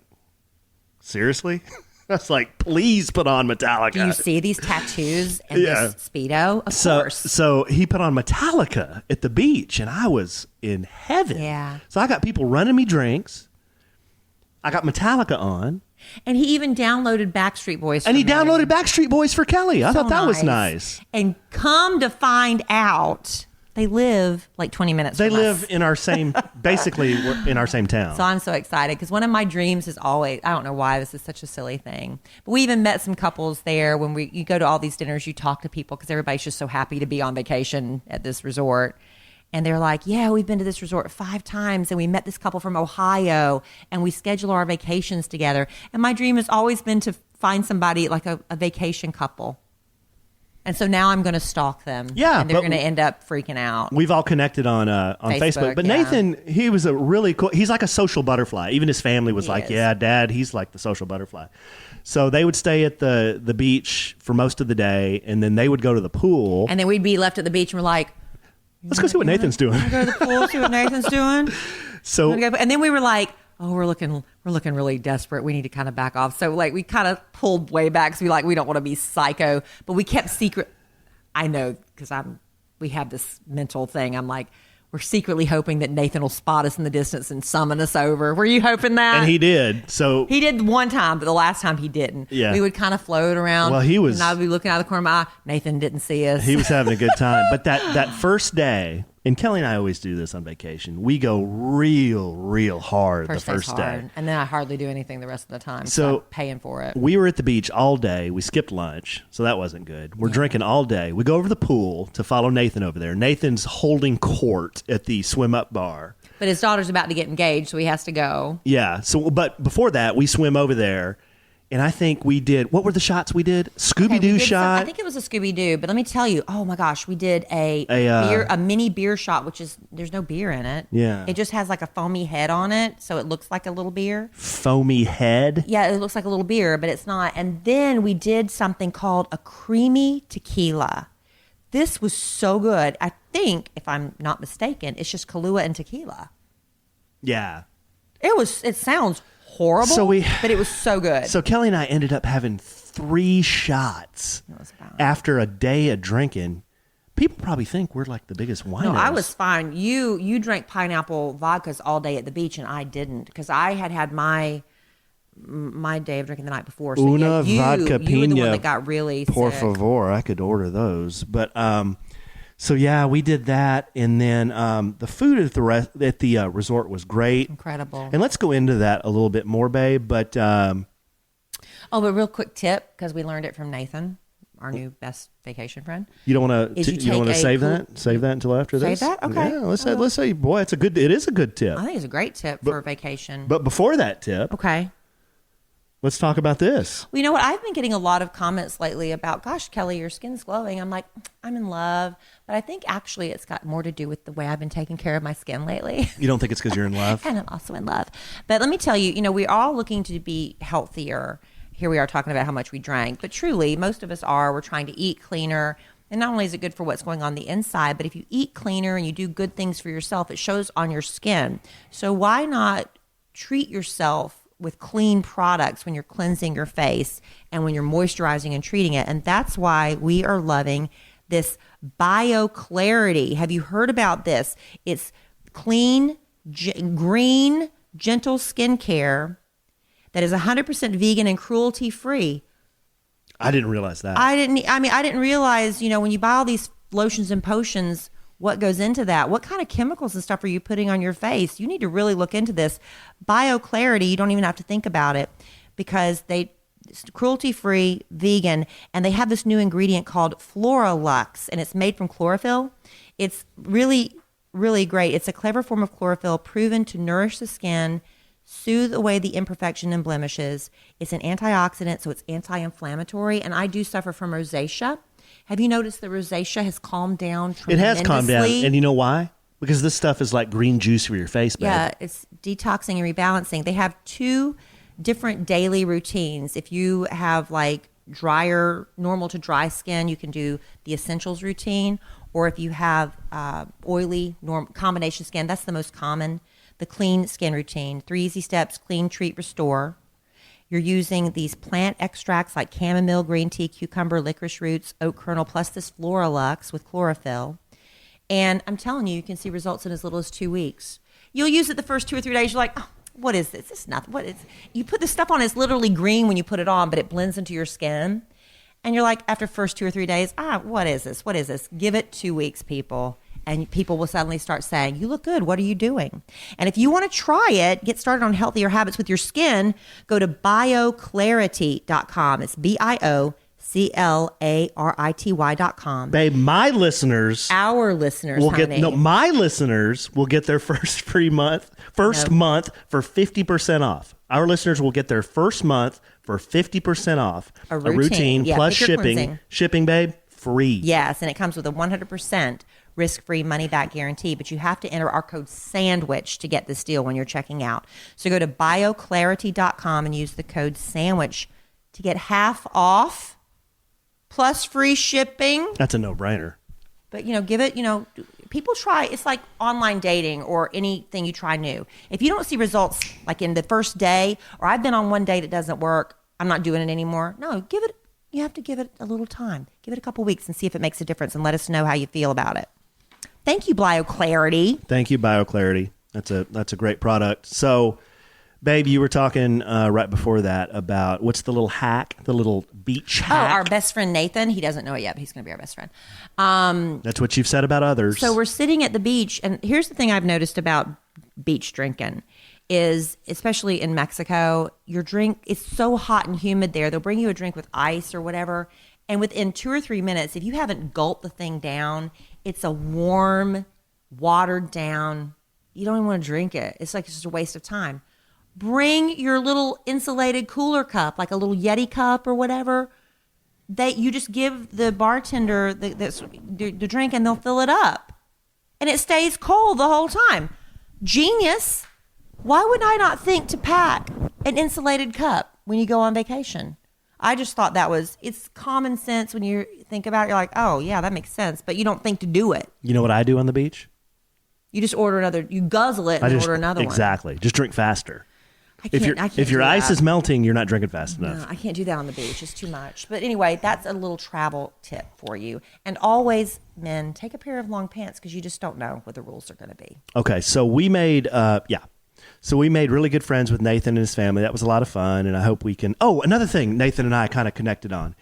seriously? I was like, please put on Metallica. Do you see these tattoos and this Speedo? Of course. So he put on Metallica at the beach, and I was in heaven. Yeah. So I got people running me drinks. I got Metallica on. And he even downloaded Backstreet Boys. And he downloaded Backstreet Boys for Kelly. I thought that was nice. And come to find out, they live like 20 minutes from us. They live in our same, basically, we're in our same town. So I'm so excited because one of my dreams is always, I don't know why this is such a silly thing, but we even met some couples there. When you go to all these dinners, you talk to people because everybody's just so happy to be on vacation at this resort. And they're like, yeah, we've been to this resort 5 times and we met this couple from Ohio and we schedule our vacations together. And my dream has always been to find somebody like a vacation couple. And so now I'm going to stalk them. Yeah, and they're going to end up freaking out. We've all connected on Facebook. But Nathan, he was a really cool. He's like a social butterfly. Even his family was like, yeah, Dad, he's like the social butterfly. So they would stay at the beach for most of the day, and then they would go to the pool. And then we'd be left at the beach, and we're like, let's go see what Nathan's doing. Go to the pool, see what Nathan's doing. So, and then we were like, oh, we're looking really desperate. We need to kind of back off. So like we kind of pulled way back. So we don't want to be psycho, but we kept secret. I know because we have this mental thing. I'm like, we're secretly hoping that Nathan will spot us in the distance and summon us over. Were you hoping that? And he did. So he did one time, but the last time he didn't. Yeah. We would kind of float around. Well, he was. And I'd be looking out of the corner of my eye. Nathan didn't see us. He was having a good time. But that first day, and Kelly and I always do this on vacation, we go real hard the first day. And then I hardly do anything the rest of the time. So I'm paying for it. We were at the beach all day. We skipped lunch, so that wasn't good. We're drinking all day. We go over the pool to follow Nathan over there. Nathan's holding court at the swim-up bar. But his daughter's about to get engaged, so he has to go. Yeah. So, but before that, we swim over there. And I think we did, what were the shots we did? Scooby-Doo shot. I think it was a Scooby-Doo, but let me tell you, oh my gosh, we did a mini beer shot, which is, there's no beer in it. Yeah. It just has like a foamy head on it, so it looks like a little beer. Foamy head? Yeah, it looks like a little beer, but it's not. And then we did something called a creamy tequila. This was so good. I think, if I'm not mistaken, it's just Kahlua and tequila. Yeah. It sounds horrible, but it was so good. So Kelly and I ended up having 3 shots after a day of drinking. People probably think we're like the biggest winos. No, I was fine. You drank pineapple vodkas all day at the beach, and I didn't because I had my day of drinking the night before. So Una vodka you were the one piña, that got really por sick. favor. I could order those, but so yeah, we did that, and then the food at the resort was great, incredible. And let's go into that a little bit more, babe. But but real quick tip because we learned it from Nathan, our new best vacation friend. You don't want to save that until after this. Save that, okay? Yeah, let's say, boy, it is a good tip. I think it's a great tip for a vacation. But before that tip, okay. Let's talk about this. Well, you know what? I've been getting a lot of comments lately about, gosh, Kelly, your skin's glowing. I'm like, I'm in love. But I think actually it's got more to do with the way I've been taking care of my skin lately. You don't think it's because you're in love? And I'm also in love. But let me tell you, we're all looking to be healthier. Here we are talking about how much we drank. But truly, most of us are. We're trying to eat cleaner. And not only is it good for what's going on the inside, but if you eat cleaner and you do good things for yourself, it shows on your skin. So why not treat yourself with clean products when you're cleansing your face and when you're moisturizing and treating it? And that's why we are loving this BioClarity. Have you heard about this? It's clean, green, gentle skincare that is 100% vegan and cruelty free. I didn't realize that. I didn't realize, when you buy all these lotions and potions, what goes into that? What kind of chemicals and stuff are you putting on your face? You need to really look into this. BioClarity, you don't even have to think about it because it's cruelty-free, vegan, and they have this new ingredient called Floralux, and it's made from chlorophyll. It's really, really great. It's a clever form of chlorophyll proven to nourish the skin, soothe away the imperfection and blemishes. It's an antioxidant, so it's anti-inflammatory, and I do suffer from rosacea. Have you noticed the rosacea has calmed down tremendously? It has calmed down. And you know why? Because this stuff is like green juice for your face, babe. Yeah, it's detoxing and rebalancing. They have 2 different daily routines. If you have like normal to dry skin, you can do the essentials routine. Or if you have oily combination skin, that's the most common. The clean skin routine. 3 easy steps: clean, treat, restore. You're using these plant extracts like chamomile, green tea, cucumber, licorice roots, oat kernel, plus this Floralux with chlorophyll. And I'm telling you, you can see results in as little as 2 weeks. You'll use it the first 2 or 3 days. You're like, oh, what is this? It's nothing. What is? You put this stuff on, it's literally green when you put it on, but it blends into your skin. And you're like, after first 2 or 3 days, what is this? What is this? Give it 2 weeks, people. And people will suddenly start saying, you look good. What are you doing? And if you want to try it, get started on healthier habits with your skin, go to bioclarity.com. It's BIOCLARITY.com. Babe, my listeners will get their first month for 50% off. Our listeners will get their first month for 50% off. A routine plus shipping, babe, free. Yes, and it comes with a 100% risk-free money-back guarantee, but you have to enter our code SANDWICH to get this deal when you're checking out. So go to bioclarity.com and use the code SANDWICH to get half off plus free shipping. That's a no-brainer. But, give it, people try. It's like online dating or anything you try new. If you don't see results like in the first day, or I've been on one date, it doesn't work, I'm not doing it anymore. No, you have to give it a little time. Give it a couple weeks and see if it makes a difference, and let us know how you feel about it. Thank you, BioClarity. Thank you, BioClarity. That's a great product. So, babe, you were talking right before that about what's the little hack, the little beach hack. Oh, our best friend Nathan. He doesn't know it yet, but he's going to be our best friend. That's what you've said about others. So we're sitting at the beach, and here's the thing I've noticed about beach drinking is, especially in Mexico, your drink is so hot and humid there. They'll bring you a drink with ice or whatever, and within 2 or 3 minutes, if you haven't gulped the thing down, it's a warm, watered down. You don't even want to drink it. It's like it's just a waste of time. Bring your little insulated cooler cup, like a little Yeti cup or whatever. You just give the bartender the drink, and they'll fill it up, and it stays cold the whole time. Genius! Why would I not think to pack an insulated cup when you go on vacation? I just thought it's common sense when you think about it. You're like, oh yeah, that makes sense, but you don't think to do it. You know what I do on the beach? You just order another. You guzzle it and then order another one. Exactly. Just drink faster. I can't if your do ice that. is melting, you're not drinking fast enough. No, I can't do that on the beach. It's too much. But anyway, that's a little travel tip for you. And always, men, take a pair of long pants because you just don't know what the rules are going to be. Okay, so we made really good friends with Nathan and his family. That was a lot of fun, and I hope we can. Oh, another thing, Nathan and I kind of connected on.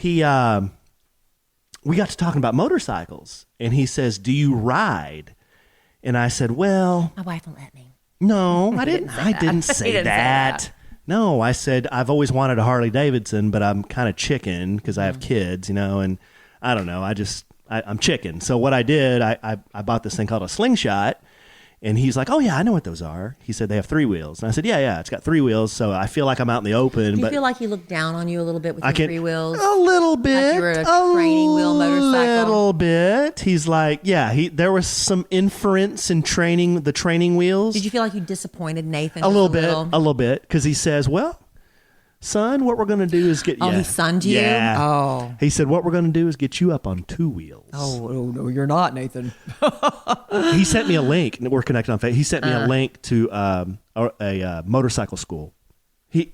We got to talking about motorcycles, and he says, "Do you ride?" And I said, "Well, my wife won't let me." No, I didn't. I didn't say that. No, I said I've always wanted a Harley Davidson, but I'm kind of chicken because I have kids, and I don't know. I'm chicken. So what I did, I bought this thing called a slingshot, and he's like, "Oh yeah, I know what those are." He said they have 3 wheels, and I said, "Yeah, it's got 3 wheels." So I feel like I'm out in the open. Do you feel like he looked down on you a little bit with your 3 wheels? A little bit. Like you were a training wheel motorcycle. A little bit. He's like, yeah. There was some inference in the training wheels. Did you feel like you disappointed Nathan? A little bit, because he says, "Well, son, what we're going to do is get." Oh, he sunned you? Yeah. Oh. He said, "What we're going to do is get you up on 2 wheels." Oh, no, you're not, Nathan. He sent me a link. We're connected on Facebook. He sent me a link to a motorcycle school.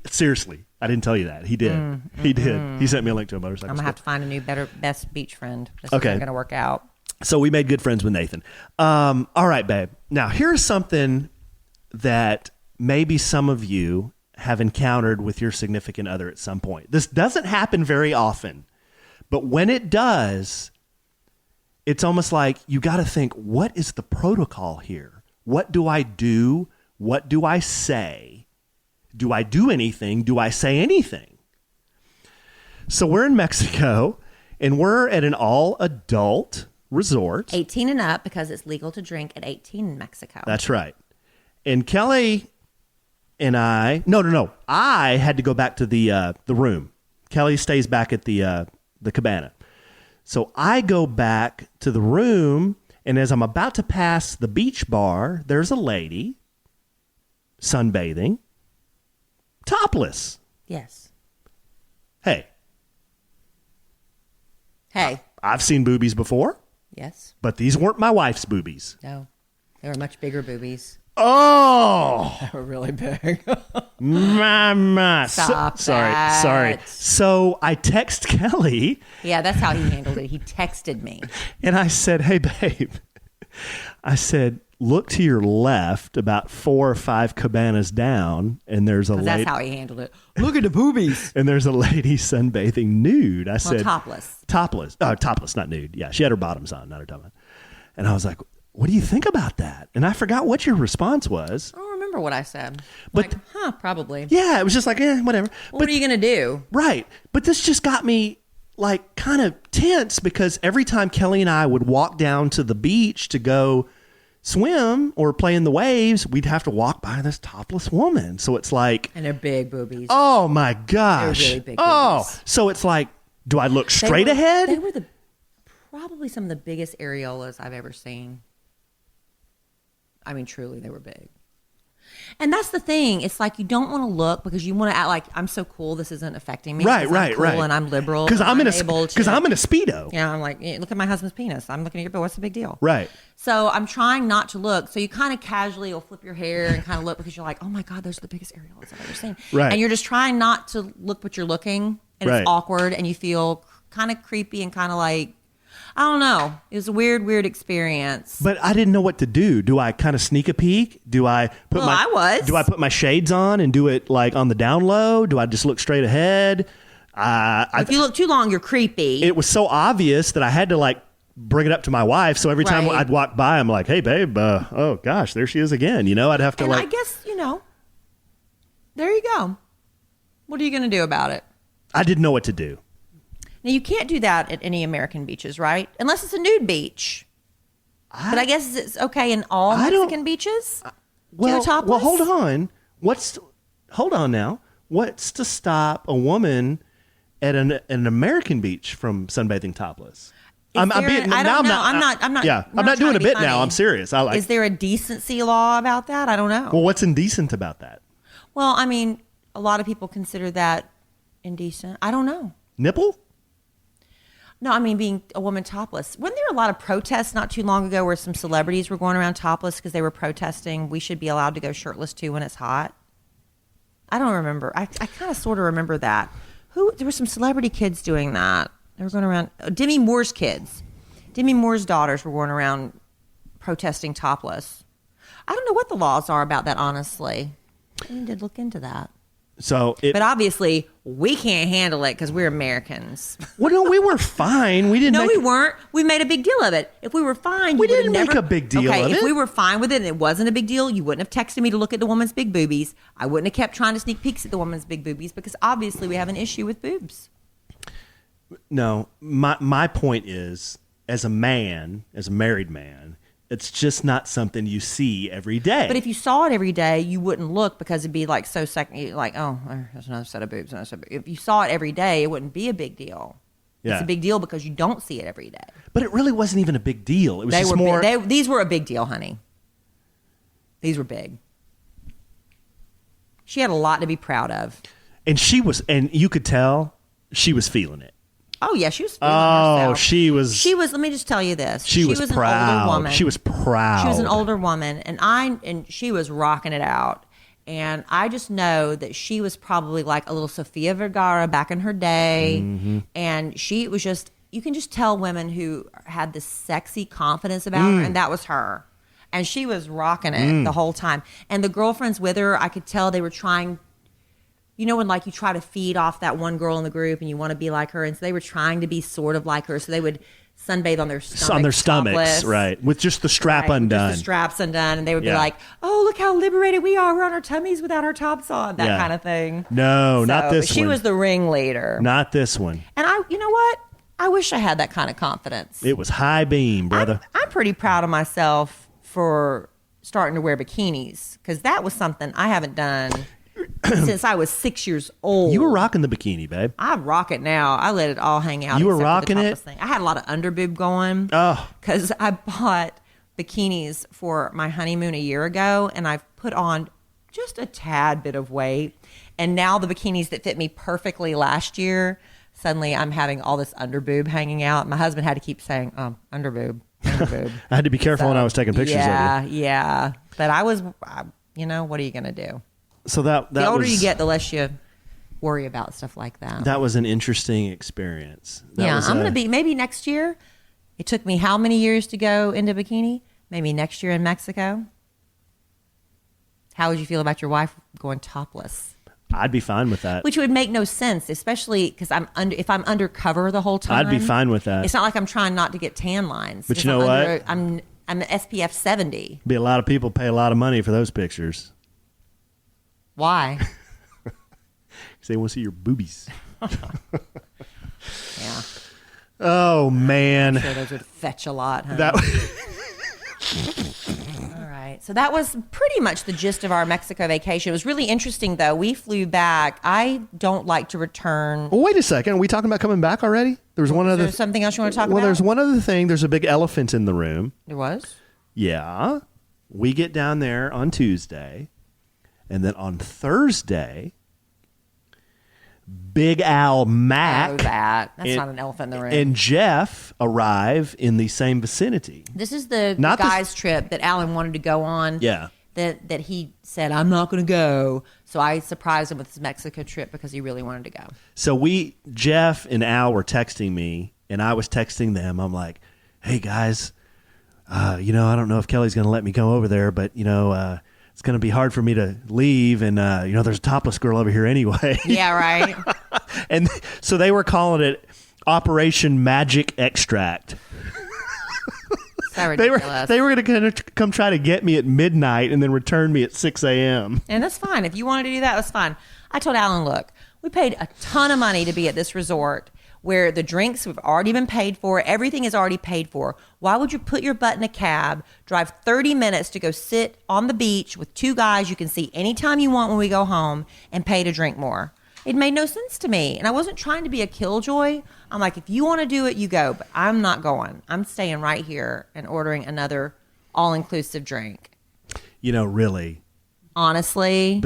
Seriously, I didn't tell you that. He did. He did. He sent me a link to a motorcycle I'm going to school. have to find a new, best beach friend. This Okay. isn't going to work out. So we made good friends with Nathan. All right, babe. Now, here's something that maybe some of you have encountered with your significant other at some point. This doesn't happen very often, but when it does, it's almost like you got to think, what is the protocol here? What do I do? What do I say? Do I do anything? Do I say anything? So we're in Mexico, and we're at an all-adult resort. 18 and up, because it's legal to drink at 18 in Mexico. That's right. And Kelly and I had to go back to the room. Kelly stays back at the cabana. So I go back to the room, and as I'm about to pass the beach bar, there's a lady sunbathing, topless. Yes. Hey. Hey. I've seen boobies before, Yes. but these weren't my wife's boobies. No. They were much bigger boobies. Oh, They were really big. mama. Stop Sorry. that. So I text Kelly, Yeah, that's how he handled it. He texted me. and I said, "Hey, babe," I said, "Look to your left about 4 or 5 cabanas down, and there's a 'Cause lady." that's how he handled it. Look at the boobies. And there's a lady sunbathing nude. I said, topless. Topless. Oh, topless, not nude. Yeah, she had her bottoms on, not her top on. And I was like, "What do you think about that?" And I forgot what your response was. I don't remember what I said. But- Probably. Yeah, it was just like, whatever. Well, what are you going to do? Right. But this just got me like kind of tense, because every time Kelly and I would walk down to the beach to go swim or play in the waves, we'd have to walk by this topless woman. So it's like, And they're big boobies. oh my gosh. They're really big oh, boobies. so it's like, do I look They straight were- ahead? They were probably some of the biggest areolas I've ever seen. I mean, truly, they were big. And that's the thing. It's like you don't want to look because you want to act like I'm so cool. This isn't affecting me. Right, 'cause I'm cool right. And I'm liberal. Because I'm in a speedo. Yeah, I'm like, look at my husband's penis. I'm looking at your, but what's the big deal? Right. So I'm trying not to look. So you kind of casually will flip your hair and kind of look because you're like, oh my God, those are the biggest areolas I've ever seen. Right. And you're just trying not to look, but you're looking, and Right. it's awkward, and you feel kind of creepy and kind of like, I don't know. It was a weird experience. But I didn't know what to do. Do I kind of sneak a peek? Do I put Do I put my shades on and do it like on the down low? Do I just look straight ahead? If you look too long, you're creepy. It was so obvious that I had to like bring it up to my wife. So every time Right. I'd walk by, I'm like, hey, babe, oh gosh, there she is again. You know, I'd have to and like. I guess, there you go. What are you going to do about it? I didn't know what to do. Now, you can't do that at any American beaches, right? Unless it's a nude beach. But I guess it's okay in all Mexican beaches to go topless? Well, hold on. Hold on now. What's to stop a woman at an American beach from sunbathing topless? I'm not Yeah, I'm not doing a bit now. I'm serious. Is there a decency law about that? I don't know. Well, what's indecent about that? Well, I mean, a lot of people consider that indecent. I don't know. Nipple? No, I mean being a woman topless. Wasn't there a lot of protests not too long ago where some celebrities were going around topless because they were protesting we should be allowed to go shirtless too when it's hot? I don't remember. I kind of sort of remember that. There were some celebrity kids doing that. They were going around. Demi Moore's kids. Demi Moore's daughters were going around protesting topless. I don't know what the laws are about that, honestly. I need to look into that. But obviously, we can't handle it because we're Americans. Well, no, we were fine. We didn't. No, we weren't. We made a big deal of it. If we were fine, we didn't make a big deal of it. If we were fine with it and it wasn't a big deal, you wouldn't have texted me to look at the woman's big boobies. I wouldn't have kept trying to sneak peeks at the woman's big boobies because obviously we have an issue with boobs. No, my point is, as a married man, it's just not something you see every day. But if you saw it every day, you wouldn't look because it'd be like so like, oh, there's another set of boobs. If you saw it every day, it wouldn't be a big deal. Yeah. It's a big deal because you don't see it every day. But it really wasn't even a big deal. It was just more. These were a big deal, honey. These were big. She had a lot to be proud of. And you could tell she was feeling it. Oh, yeah, she was feeling herself. She was, let me just tell you this. She was proud. An older woman. She was proud. She was an older woman, and she was rocking it out. And I just know that she was probably like a little Sofia Vergara back in her day. Mm-hmm. And she was just, you can just tell women who had this sexy confidence about her, and that was her. And she was rocking it the whole time. And the girlfriends with her, I could tell they were trying. You know when like you try to feed off that one girl in the group and you want to be like her, and so they were trying to be sort of like her, so they would sunbathe on their stomachs, topless, right, with just the strap undone, just the straps undone, and they would be like, "Oh, look how liberated we are! We're on our tummies without our tops on," that kind of thing. No, not this one. She was the ringleader, not this one. And you know what? I wish I had that kind of confidence. It was high beam, brother. I'm pretty proud of myself for starting to wear bikinis because that was something I haven't done since I was 6 years old. You were rocking the bikini, babe. I rock it now. I let it all hang out. You were rocking it? Thing. I had a lot of underboob going. Oh. Because I bought bikinis for my honeymoon a year ago, and I've put on just a tad bit of weight. And now the bikinis that fit me perfectly last year, suddenly I'm having all this underboob hanging out. My husband had to keep saying, underboob. I had to be careful when I was taking pictures of you. Yeah. But I was, what are you going to do? So that the older you get, the less you worry about stuff like that. That was an interesting experience. I'm going to be, maybe next year. It took me how many years to go into bikini? Maybe next year in Mexico. How would you feel about your wife going topless? I'd be fine with that. Which would make no sense, especially because if I'm undercover the whole time. I'd be fine with that. It's not like I'm trying not to get tan lines. But you know what? I'm an SPF 70. Be a lot of people pay a lot of money for those pictures. Why? Because they want to see your boobies. Yeah. Oh, man. I'm sure those would fetch a lot, huh? All right. So that was pretty much the gist of our Mexico vacation. It was really interesting, though. We flew back. I don't like to return. Well, wait a second. Are we talking about coming back already? There's one other. Is there something else you want to talk about? Well, there's one other thing. There's a big elephant in the room. There was? Yeah. We get down there on Tuesday. And then on Thursday, Big Al Mac That's not an elephant in the room. and Jeff arrive in the same vicinity. This is the Not guys' trip that Alan wanted to go on. Yeah. That he said, I'm not going to go. So I surprised him with his Mexico trip because he really wanted to go. So Jeff and Al were texting me, and I was texting them. I'm like, hey, guys, I don't know if Kelly's going to let me come over there, but, it's going to be hard for me to leave. And, there's a topless girl over here anyway. Yeah, right. And so they were calling it Operation Magic Extract. So ridiculous. They were going to come try to get me at midnight and then return me at 6 a.m. And that's fine. If you wanted to do that, that's fine. I told Alan, look, we paid a ton of money to be at this resort where the drinks have already been paid for. Everything is already paid for. Why would you put your butt in a cab, drive 30 minutes to go sit on the beach with two guys you can see anytime you want when we go home and pay to drink more? It made no sense to me. And I wasn't trying to be a killjoy. I'm like, if you want to do it, you go. But I'm not going. I'm staying right here and ordering another all-inclusive drink. Really. Honestly.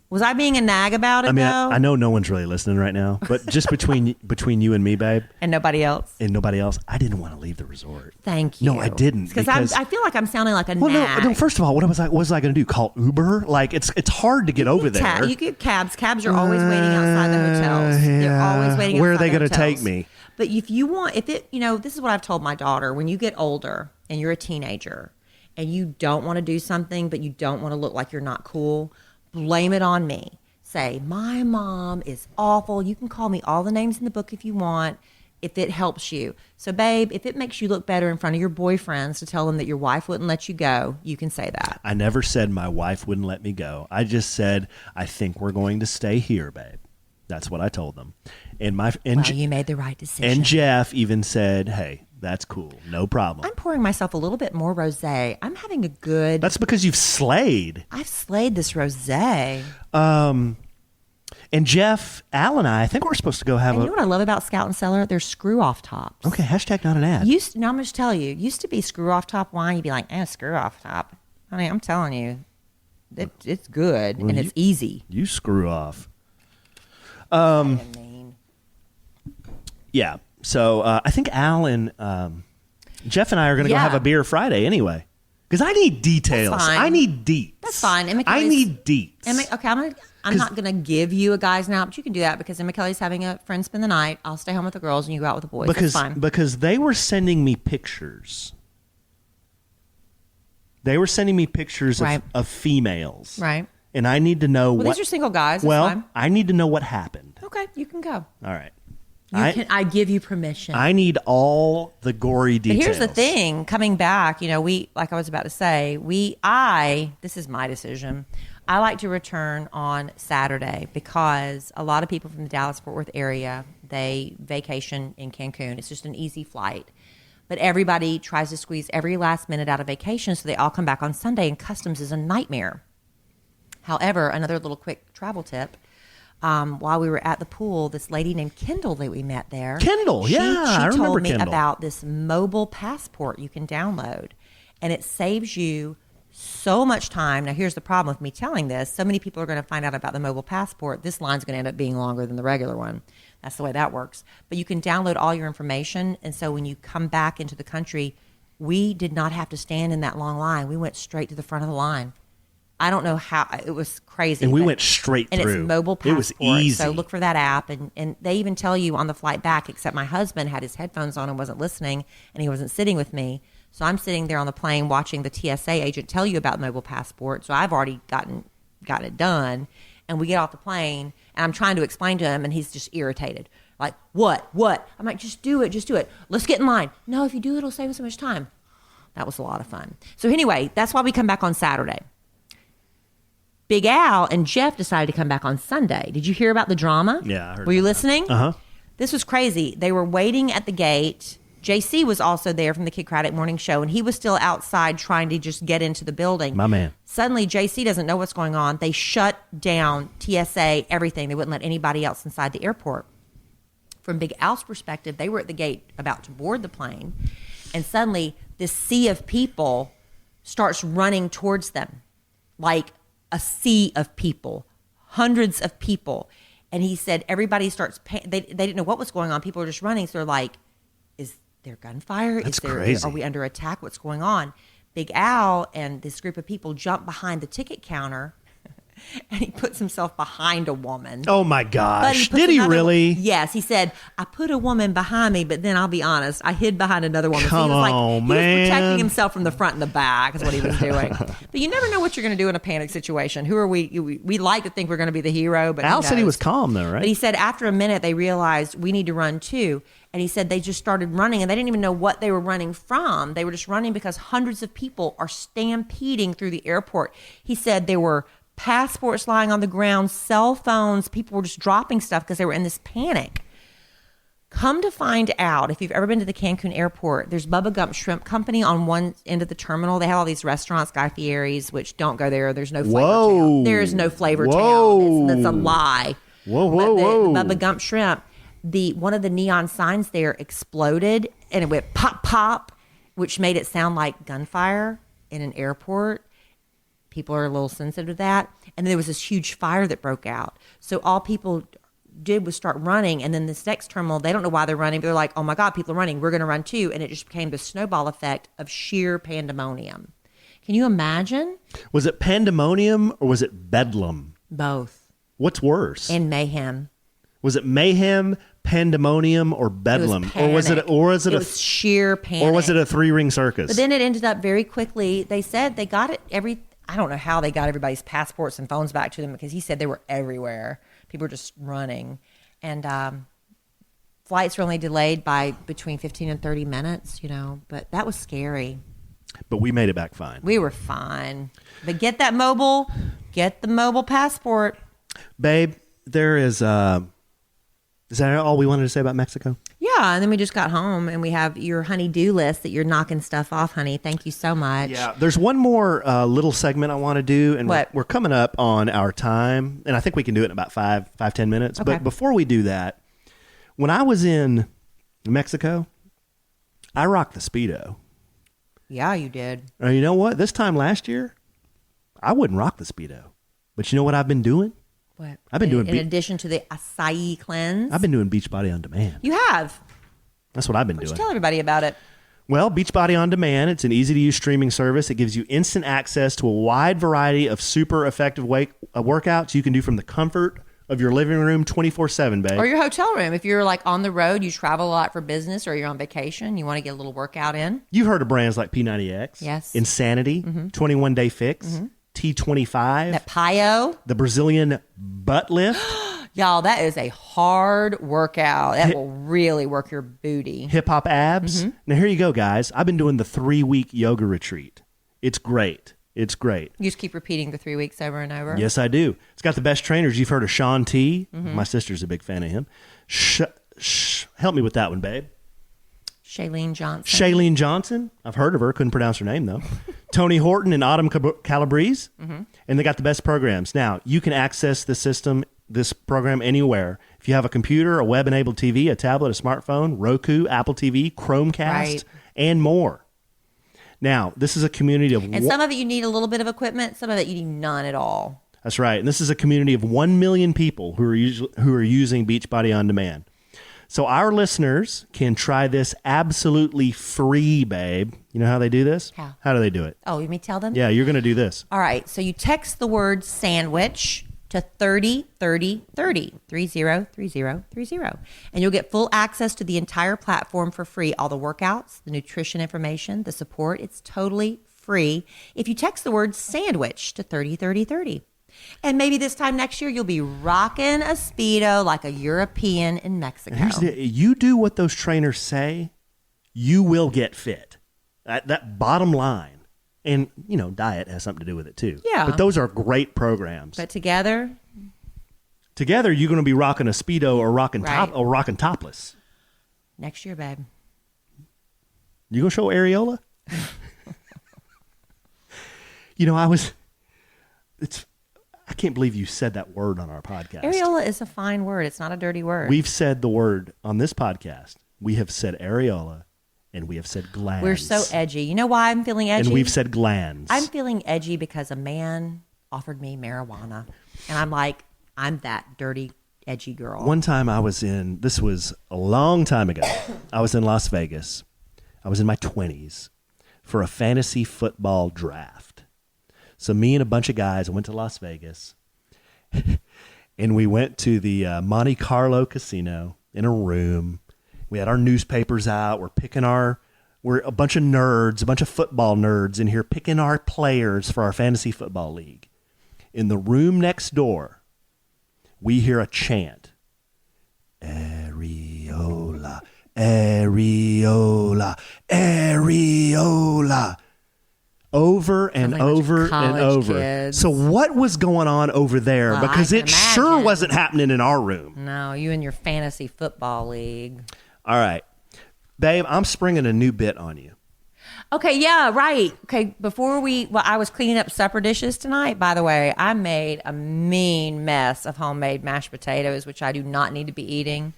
Was I being a nag about it, though? I know no one's really listening right now, but just between you and me, babe. And nobody else. I didn't want to leave the resort. Thank you. No, I didn't. Because I feel like I'm sounding like a nag. No, first of all, what was I going to do? Call Uber? Like, it's hard to get over there. You get cabs. Cabs are always waiting outside the hotels. Yeah. They're always waiting outside the hotels. Where are they going to take me? But if you want, this is what I've told my daughter. When you get older and you're a teenager and you don't want to do something, but you don't want to look like you're not cool, blame it on me. Say, my mom is awful. You can call me all the names in the book if you want, if it helps you. So, babe, if it makes you look better in front of your boyfriends to tell them that your wife wouldn't let you go, you can say that. I never said my wife wouldn't let me go. I just said, I think we're going to stay here, babe. That's what I told them. You made the right decision. And Jeff even said, hey, that's cool. No problem. I'm pouring myself a little bit more rosé. I'm having a good... That's because you've slayed. I've slayed this rosé. And Jeff, Al, and I think we're supposed to go have You know what I love about Scout and Cellar? They're screw-off tops. Okay, hashtag not an ad. I'm going to tell you. Used to be screw-off top wine. You'd be like, screw-off top. Honey, I'm telling you. It's good, and it's easy. You screw off. Yeah. So I think Al and Jeff and I are going to go have a beer Friday anyway. Because I need details. That's fine. I need deets. That's fine. I need deets. Okay, I'm not going to give you a guy's night, but you can do that because Emma Kelly's having a friend spend the night. I'll stay home with the girls and you go out with the boys. That's fine. Because they were sending me pictures. They were sending me pictures of females. Right. And I need to know these are single guys. That's fine. I need to know what happened. Okay, you can go. All right. I give you permission. I need all the gory details. But here's the thing, coming back, like I was about to say, this is my decision. I like to return on Saturday because a lot of people from the Dallas-Fort Worth area, they vacation in Cancun. It's just an easy flight. But everybody tries to squeeze every last minute out of vacation, so they all come back on Sunday, and customs is a nightmare. However, another little quick travel tip. While we were at the pool, this lady named Kendall that we met there. Kendall, she I remember told me Kendall. about this mobile passport you can download, and it saves you so much time. Now, here's the problem with me telling this. So many people are going to find out about the mobile passport. This line's going to end up being longer than the regular one. That's the way that works. But you can download all your information, and so when you come back into the country, we did not have to stand in that long line. We went straight to the front of the line. I don't know how. It was crazy. And we went straight through. And it's mobile passport. It was easy. So look for that app. And they even tell you on the flight back, except my husband had his headphones on and wasn't listening, and he wasn't sitting with me. So I'm sitting there on the plane watching the TSA agent tell you about mobile passport. So I've already gotten it done. And we get off the plane, and I'm trying to explain to him, and he's just irritated. Like, what? I'm like, just do it. Let's get in line. No, if you do, it'll save us so much time. That was a lot of fun. So anyway, that's why we come back on Saturday. Big Al and Jeff decided to come back on Sunday. Did you hear about the drama? Yeah, I heard. Were you listening? Uh-huh. This was crazy. They were waiting at the gate. JC was also there from the Kid Craddock Morning Show, and he was still outside trying to just get into the building. My man. Suddenly, JC doesn't know what's going on. They shut down TSA, everything. They wouldn't let anybody else inside the airport. From Big Al's perspective, they were at the gate about to board the plane, and suddenly this sea of people starts running towards them, like a sea of people, hundreds of people. And he said everybody starts, they didn't know what was going on. People were just running. So they're like, is there gunfire? That's crazy. Are we under attack? What's going on? Big Al and this group of people jump behind the ticket counter. And he puts himself behind a woman. Oh my gosh. But Did he really? Yes. He said, I put a woman behind me, but then I'll be honest, I hid behind another woman. Come so he was on, he man. was protecting himself from the front and the back is what he was doing. But you never know what you're going to do in a panic situation. Who are we? We like to think we're going to be the hero, but Al said he was calm though, right? But he said after a minute, they realized we need to run too. And he said they just started running and they didn't even know what they were running from. They were just running because hundreds of people are stampeding through the airport. He said there were passports lying on the ground, cell phones. People were just dropping stuff because they were in this panic. Come to find out, if you've ever been to the Cancun airport, there's Bubba Gump Shrimp Company on one end of the terminal. They have all these restaurants, Guy Fieri's, which don't go there. There's no flavor town. There is no flavor town. That's a lie. Whoa. The Bubba Gump Shrimp, one of the neon signs there exploded and it went pop, pop, which made it sound like gunfire in an airport. People are a little sensitive to that. And then there was this huge fire that broke out. So all people did was start running. And then this next terminal, they don't know why they're running, but they're like, oh my God, people are running. We're going to run too. And it just became the snowball effect of sheer pandemonium. Can you imagine? Was it pandemonium or was it bedlam? Both. What's worse? And mayhem. Was it mayhem, pandemonium, or bedlam? Or was it sheer panic? Or was it a 3-ring circus? But then it ended up very quickly. They said they got it I don't know how they got everybody's passports and phones back to them because he said they were everywhere. People were just running. And flights were only delayed by between 15 and 30 minutes, but that was scary. But we made it back fine. We were fine. But get the mobile passport. Babe, there is that all we wanted to say about Mexico? Yeah, and then we just got home and we have your honey-do list that you're knocking stuff off, honey. Thank you so much. Yeah, there's one more little segment I want to do, and we're coming up on our time, and I think we can do it in about 5-10 minutes. Okay. But before we do that, when I was in Mexico, I rocked the Speedo. Yeah, you did. You know what? This time last year, I wouldn't rock the Speedo. But you know what I've been doing? What? I've been doing in addition to the acai cleanse? I've been doing Beachbody On Demand. You have? That's what I've been doing. Tell everybody about it. Well, Beachbody On Demand, it's an easy-to-use streaming service. It gives you instant access to a wide variety of super effective workouts you can do from the comfort of your living room 24/7, babe. Or your hotel room. If you're like on the road, you travel a lot for business, or you're on vacation, you want to get a little workout in. You've heard of brands like P90X. Yes. Insanity, 21 Day Fix, T25. That Pio. The Brazilian butt lift. Y'all, that is a hard workout. That will really work your booty. Hip hop abs. Now here you go, guys. I've been doing the 3-week yoga retreat. It's great. It's great. You just keep repeating the 3 weeks over and over? Yes, I do. It's got the best trainers. You've heard of Sean T. My sister's a big fan of him. Help me with that one, babe. Shailene Johnson. I've heard of her. Couldn't pronounce her name, though. Tony Horton and Autumn Calabrese. And they got the best programs. Now, you can access this program anywhere. If you have a computer, a web-enabled TV, a tablet, a smartphone, Roku, Apple TV, Chromecast, and more. Now, this is a community of... And some of it you need a little bit of equipment. Some of it you need none at all. That's right. And this is a community of 1 million people who are using Beachbody On Demand. So our listeners can try this absolutely free, babe. You know how they do this? How do they do it? Oh, you mean tell them? Yeah, you're going to do this. All right. So you text the word sandwich to 303030, 303030, and you'll get full access to the entire platform for free. All the workouts, the nutrition information, the support. It's totally free if you text the word sandwich to 303030. And maybe this time next year, you'll be rocking a Speedo like a European in Mexico. You do what those trainers say, you will get fit. That bottom line. And, diet has something to do with it, too. Yeah. But those are great programs. But together, you're going to be rocking a Speedo or rocking topless. Next year, babe. You going to show areola? I can't believe you said that word on our podcast. Areola is a fine word. It's not a dirty word. We've said the word on this podcast. We have said areola, and we have said glands. We're so edgy. You know why I'm feeling edgy? And we've said glands. I'm feeling edgy because a man offered me marijuana. And I'm like, I'm that dirty, edgy girl. One time this was a long time ago. I was in Las Vegas. I was in my 20s for a fantasy football draft. So me and a bunch of guys, I went to Las Vegas and we went to the Monte Carlo casino in a room. We had our newspapers out. We're a bunch of nerds, a bunch of football nerds in here picking our players for our fantasy football league. In the room next door, we hear a chant. Areola, areola, areola. Over and over and over. Kids. So what was going on over there? Well, because it sure wasn't happening in our room. No, you and your fantasy football league. All right. Babe, I'm springing a new bit on you. Okay, yeah, right. Okay, I was cleaning up supper dishes tonight. By the way, I made a mean mess of homemade mashed potatoes, which I do not need to be eating,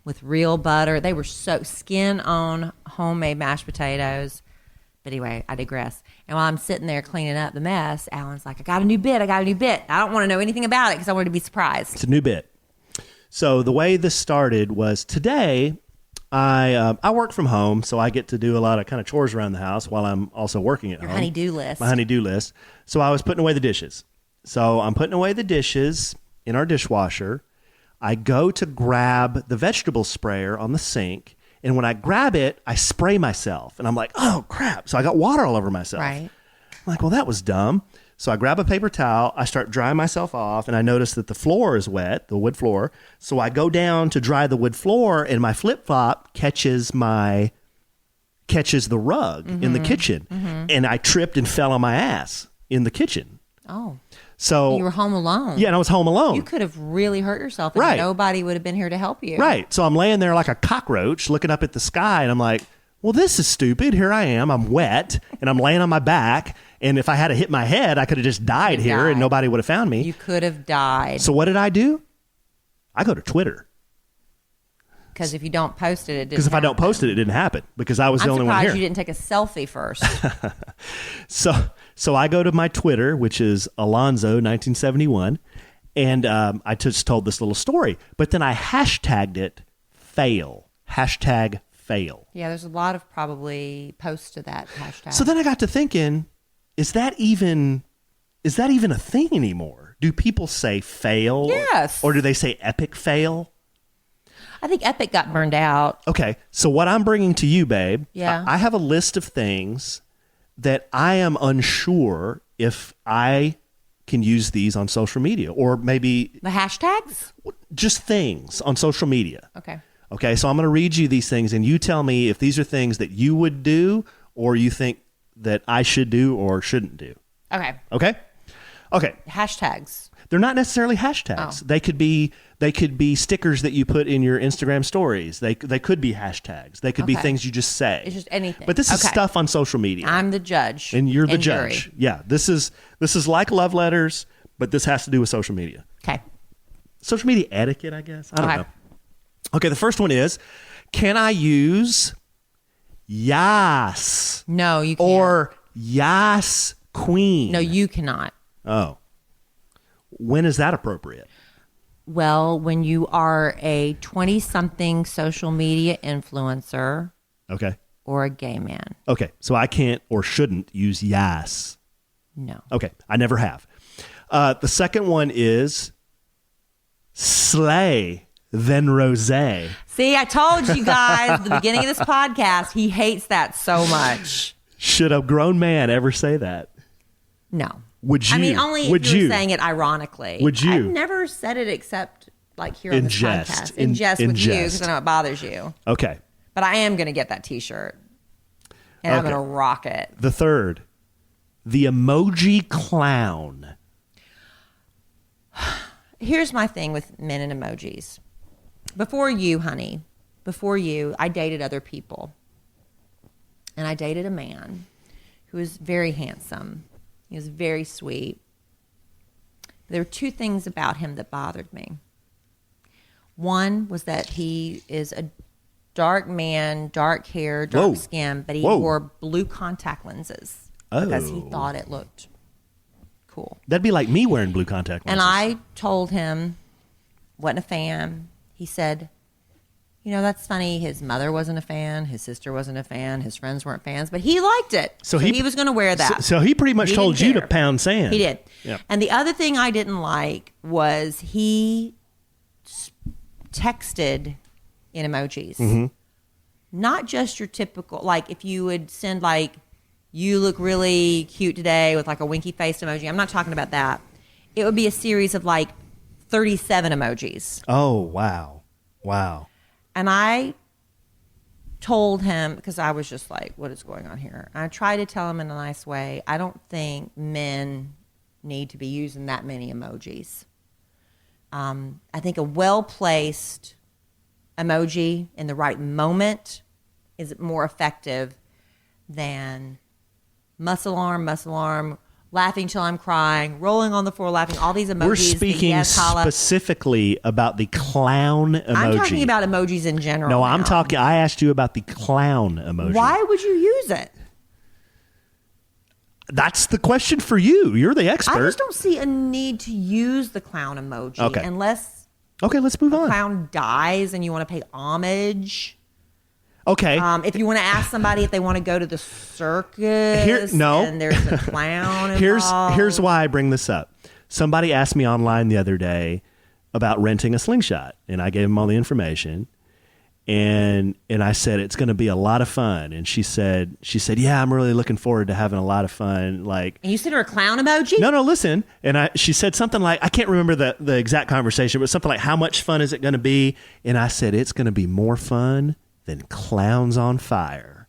with real butter. They were so skin on homemade mashed potatoes. But anyway, I digress. And while I'm sitting there cleaning up the mess, Alan's like, I got a new bit. I don't want to know anything about it because I wanted to be surprised. It's a new bit. So the way this started was today, I work from home, so I get to do a lot of kind of chores around the house while I'm also working at home. Honey-do list. My honey-do list. So I was putting away the dishes. So I'm putting away the dishes in our dishwasher. I go to grab the vegetable sprayer on the sink, and when I grab it, I spray myself. And I'm like, oh, crap. So I got water all over myself. Right. I'm like, well, that was dumb. So I grab a paper towel, I start drying myself off, and I notice that the floor is wet, the wood floor. So I go down to dry the wood floor, and my flip-flop catches the rug in the kitchen. Mm-hmm. And I tripped and fell on my ass in the kitchen. Oh. So you were home alone. Yeah, and I was home alone. You could have really hurt yourself, and right. Nobody would have been here to help you. Right. So I'm laying there like a cockroach looking up at the sky, and I'm like, well, this is stupid. Here I am. I'm wet, and I'm laying on my back. And if I had hit my head, I could have just died here, and nobody would have found me. You could have died. So what did I do? I go to Twitter. Because if you don't post it, it didn't Because if I don't post it, it didn't happen. Because I was the only one here. I'm surprised you didn't take a selfie first. So I go to my Twitter, which is Alonzo1971, and I just told this little story. But then I hashtagged it fail. Hashtag fail. Yeah, there's a lot of probably posts to that hashtag. So then I got to thinking, is that even a thing anymore? Do people say fail? Yes. Or do they say epic fail? I think epic got burned out. Okay, so what I'm bringing to you, babe, yeah. I have a list of things that I am unsure if I can use these on social media, or maybe the hashtags? Just things on social media. Okay, so I'm going to read you these things, and you tell me if these are things that you would do or you think that I should do or shouldn't do. Okay. Hashtags. They're not necessarily hashtags. Oh. They could be stickers that you put in your Instagram stories. They could be hashtags. They could be things you just say. It's just anything. But this is stuff on social media. I'm the judge. And you're the jury. judge. Yeah. This is like love letters, but this has to do with social media. Okay. Social media etiquette, I guess. I don't know. Okay, the first one is, can I use yas? No, you can't. Or yas queen? No, you cannot. Oh. When is that appropriate? Well, when you are a 20-something social media influencer. Okay. Or a gay man. Okay, so I can't or shouldn't use yas. No. Okay, I never have. The second one is slay, then rosé. See, I told you guys at the beginning of this podcast, he hates that so much. Should a grown man ever say that? No. Would you? I mean, only if you were saying it ironically. Would you? I've never said it except like here on this podcast. In jest with you, because I know it bothers you. Okay. But I am going to get that T-shirt. And I'm going to rock it. The third, the emoji clown. Here's my thing with men and emojis. Before you, honey, I dated other people. And I dated a man who was very handsome. He was very sweet. There were two things about him that bothered me. One was that he is a dark man, dark hair, dark skin, but he wore blue contact lenses because he thought it looked cool. That'd be like me wearing blue contact lenses. And I told him, wasn't a fan. He said, that's funny. His mother wasn't a fan. His sister wasn't a fan. His friends weren't fans, but he liked it. So he was going to wear that. So he pretty much told you to pound sand. He did. Yeah. And the other thing I didn't like was he texted in emojis. Mm-hmm. Not just your typical, like if you would send like, you look really cute today with like a winky face emoji. I'm not talking about that. It would be a series of like 37 emojis. Oh, wow. Wow. And I told him, because I was just like, what is going on here? I tried to tell him in a nice way, I don't think men need to be using that many emojis. I think a well-placed emoji in the right moment is more effective than muscle arm, laughing till I'm crying, rolling on the floor laughing, all these emojis. We're speaking specifically about the clown emoji. I'm talking about emojis in general. No, now. I asked you about the clown emoji. Why would you use it? That's the question for you. You're the expert. I just don't see a need to use the clown emoji unless let's move on. Clown dies and you want to pay homage. Okay. If you want to ask somebody if they want to go to the circus and there's a clown involved. Here's why I bring this up. Somebody asked me online the other day about renting a slingshot, and I gave them all the information. And I said, it's going to be a lot of fun. And she said, yeah, I'm really looking forward to having a lot of fun. Like, and you sent her a clown emoji? No, listen. And she said something like, I can't remember the exact conversation, but something like, how much fun is it going to be? And I said, it's going to be more fun than clowns on fire.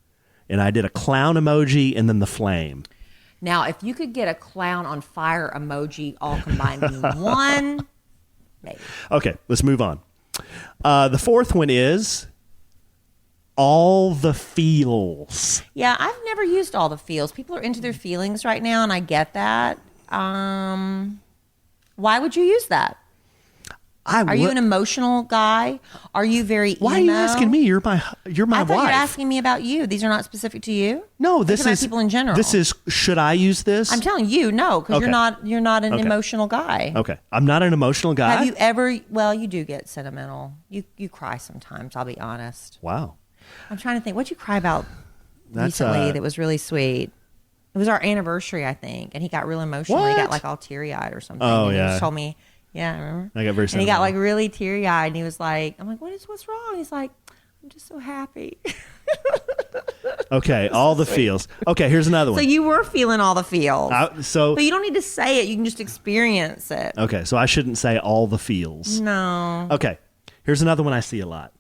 And I did a clown emoji and then the flame. Now, if you could get a clown on fire emoji all combined in one, maybe. Okay, let's move on. The fourth one is all the feels. Yeah, I've never used all the feels. People are into their feelings right now, and I get that. Why would you use that? Are you an emotional guy? Are you very emo? Why are you asking me? You're my I wife. thought you were asking me about you. These are not specific to you? No, this is people in general. This is, should I use this? I'm telling you, no, because you're not an emotional guy. Okay. I'm not an emotional guy. Have you ever, well, you do get sentimental. You cry sometimes, I'll be honest. Wow. I'm trying to think, what'd you cry about recently that was really sweet? It was our anniversary, I think, and he got real emotional. What? He got like all teary-eyed or something. Oh, and yeah. He just told me, yeah, I remember. I got very And he got like really teary-eyed, and he was like, I'm like, what's wrong? He's like, I'm just so happy. Okay, all the feels. Okay, here's another one. So you were feeling all the feels. But you don't need to say it. You can just experience it. Okay, so I shouldn't say all the feels. No. Okay, here's another one I see a lot.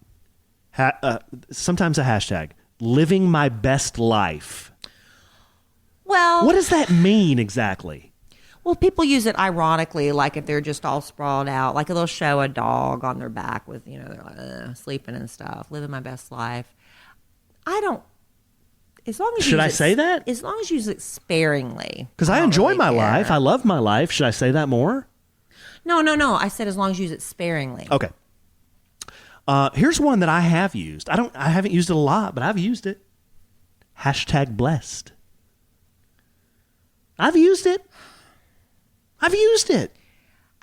Sometimes a hashtag, living my best life. Well, what does that mean exactly? Well, people use it ironically, like if they're just all sprawled out, like they'll show a dog on their back with, they're like, sleeping and stuff, living my best life. I don't, as long as Should I say that? As long as you use it sparingly. Because I enjoy my life. I love my life. Should I say that more? No. I said as long as you use it sparingly. Okay. Here's one that I have used. I haven't used it a lot, but I've used it. Hashtag blessed. I've used it. I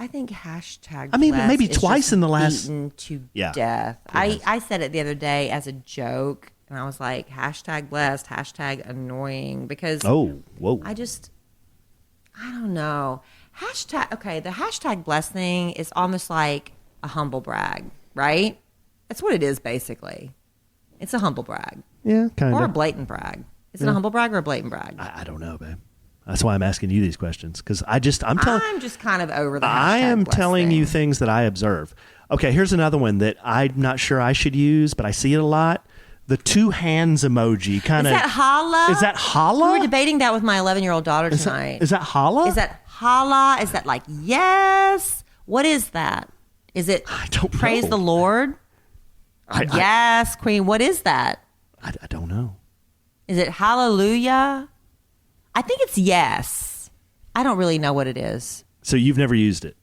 think hashtag I mean, blessed maybe is twice just in the last... beaten to death. I said it the other day as a joke, and I was like, hashtag blessed, hashtag annoying, because whoa. I don't know. The hashtag blessed thing is almost like a humble brag, right? That's what it is, basically. It's a humble brag. Yeah, kind of. Or a blatant brag. Is it a humble brag or a blatant brag? I don't know, babe. That's why I'm asking you these questions, because I'm just kind of over the hashtag I am telling thing. you things that I observe. Okay, here's another one that I'm not sure I should use, but I see it a lot. The two hands emoji. Is that holla? Is that holla? We were debating that with my 11-year-old daughter tonight. Is that holla? Is that holla? Is that like yes? What is that? Is it I don't know. Praise the Lord? Yes, Queen. What is that? I don't know. Is it hallelujah? I think it's yes. I don't really know what it is. So you've never used it?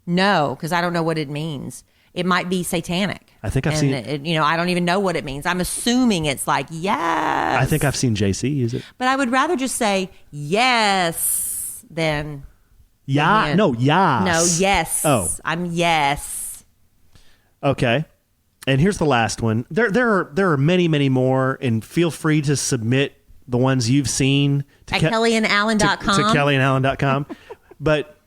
No, because I don't know what it means. It might be satanic. I think I've seen it. I don't even know what it means. I'm assuming it's like yes. I think I've seen JC use it. But I would rather just say yes than Yeah. No, yes. No, yes. Oh. I'm yes. Okay. And here's the last one. There are many, many more, and feel free to submit the ones you've seen at KellieandAllen.com. to KellieandAllen.com. But,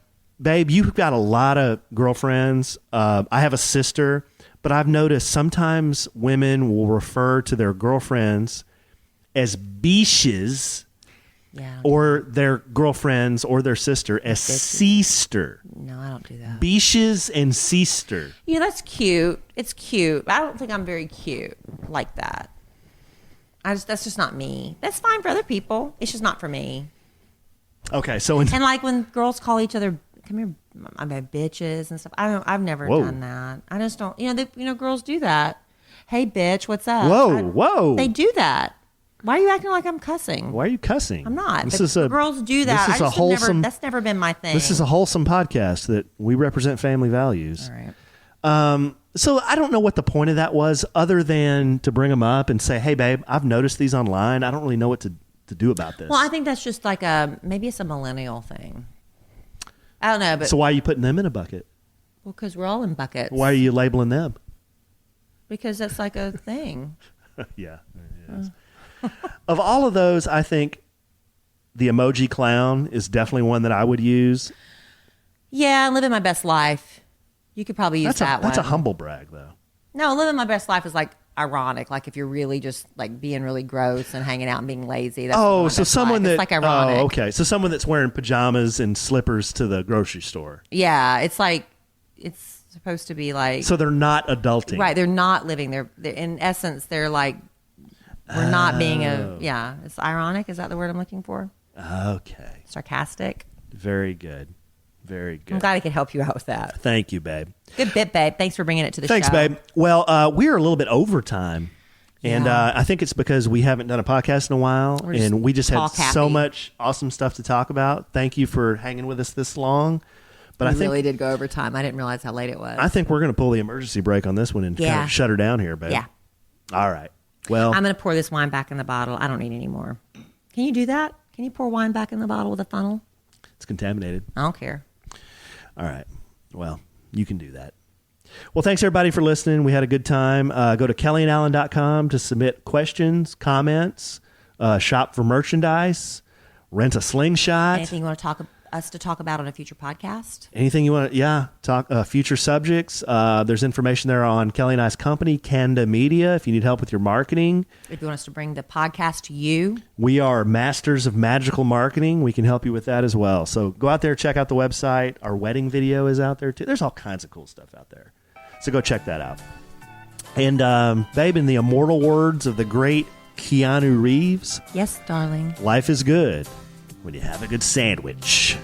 babe, you've got a lot of girlfriends. I have a sister, but I've noticed sometimes women will refer to their girlfriends as beaches. Yeah. Or their girlfriends or their sister as sister. No, I don't do that. Beaches and sister. Yeah, that's cute. It's cute. I don't think I'm very cute like that. That's just not me. That's fine for other people. It's just not for me. Okay, so and like when girls call each other, come here, I mean, bitches and stuff. I've never done that. I just don't. Girls do that. Hey, bitch, what's up? Whoa. They do that. Why are you acting like I'm cussing? Why are you cussing? I'm not. Girls do that. This is a wholesome. That's never been my thing. This is a wholesome podcast that we represent family values. All right. So I don't know what the point of that was, other than to bring them up and say, "Hey, babe, I've noticed these online. I don't really know what to do about this." Well, I think that's just like maybe it's a millennial thing. I don't know, but so why are you putting them in a bucket? Well, because we're all in buckets. Why are you labeling them? Because that's like a thing. Yeah, it is. Of all of those, I think the emoji clown is definitely one that I would use. Yeah, I'm living my best life. You could probably use that one. That's a humble brag, though. No, living my best life is like ironic. Like if you're really just like being really gross and hanging out and being lazy. That's so someone life. It's like ironic. Oh, okay. So someone that's wearing pajamas and slippers to the grocery store. Yeah, it's like it's supposed to be like. So they're not adulting, right? They're not living. They're in essence. They're like. We're not being it's ironic. Is that the word I'm looking for? Okay. Sarcastic. Very good. Very good. I'm glad I could help you out with that. Thank you, babe. Good bit, babe. Thanks for bringing it to the Thanks, show. babe. Well, we're a little bit over time. And Yeah. I think it's because we haven't done a podcast in a while. And we just had so much awesome stuff to talk about. Thank you for hanging with us this long. But I think really did go over time. I didn't realize how late it was. I think we're going to pull the emergency brake on this one and kind of shut her down here, babe. Yeah. All right. Well, I'm going to pour this wine back in the bottle. I don't need any more. Can you do that? Can you pour wine back in the bottle with a funnel? it's contaminated. I don't care. All right. Well, you can do that. Well, thanks everybody for listening. We had a good time. Go to KellieandAllen.com to submit questions, comments, shop for merchandise, rent a slingshot. Anything you want to talk about on a future podcast? Anything you want to, talk future subjects. There's information there on Kellie and I's company, Kanda Media, if you need help with your marketing. If you want us to bring the podcast to you. We are masters of magical marketing. We can help you with that as well. So go out there, check out the website. Our wedding video is out there too. There's all kinds of cool stuff out there. So go check that out. And babe, in the immortal words of the great Keanu Reeves. Yes, darling. Life is good when you have a good sandwich.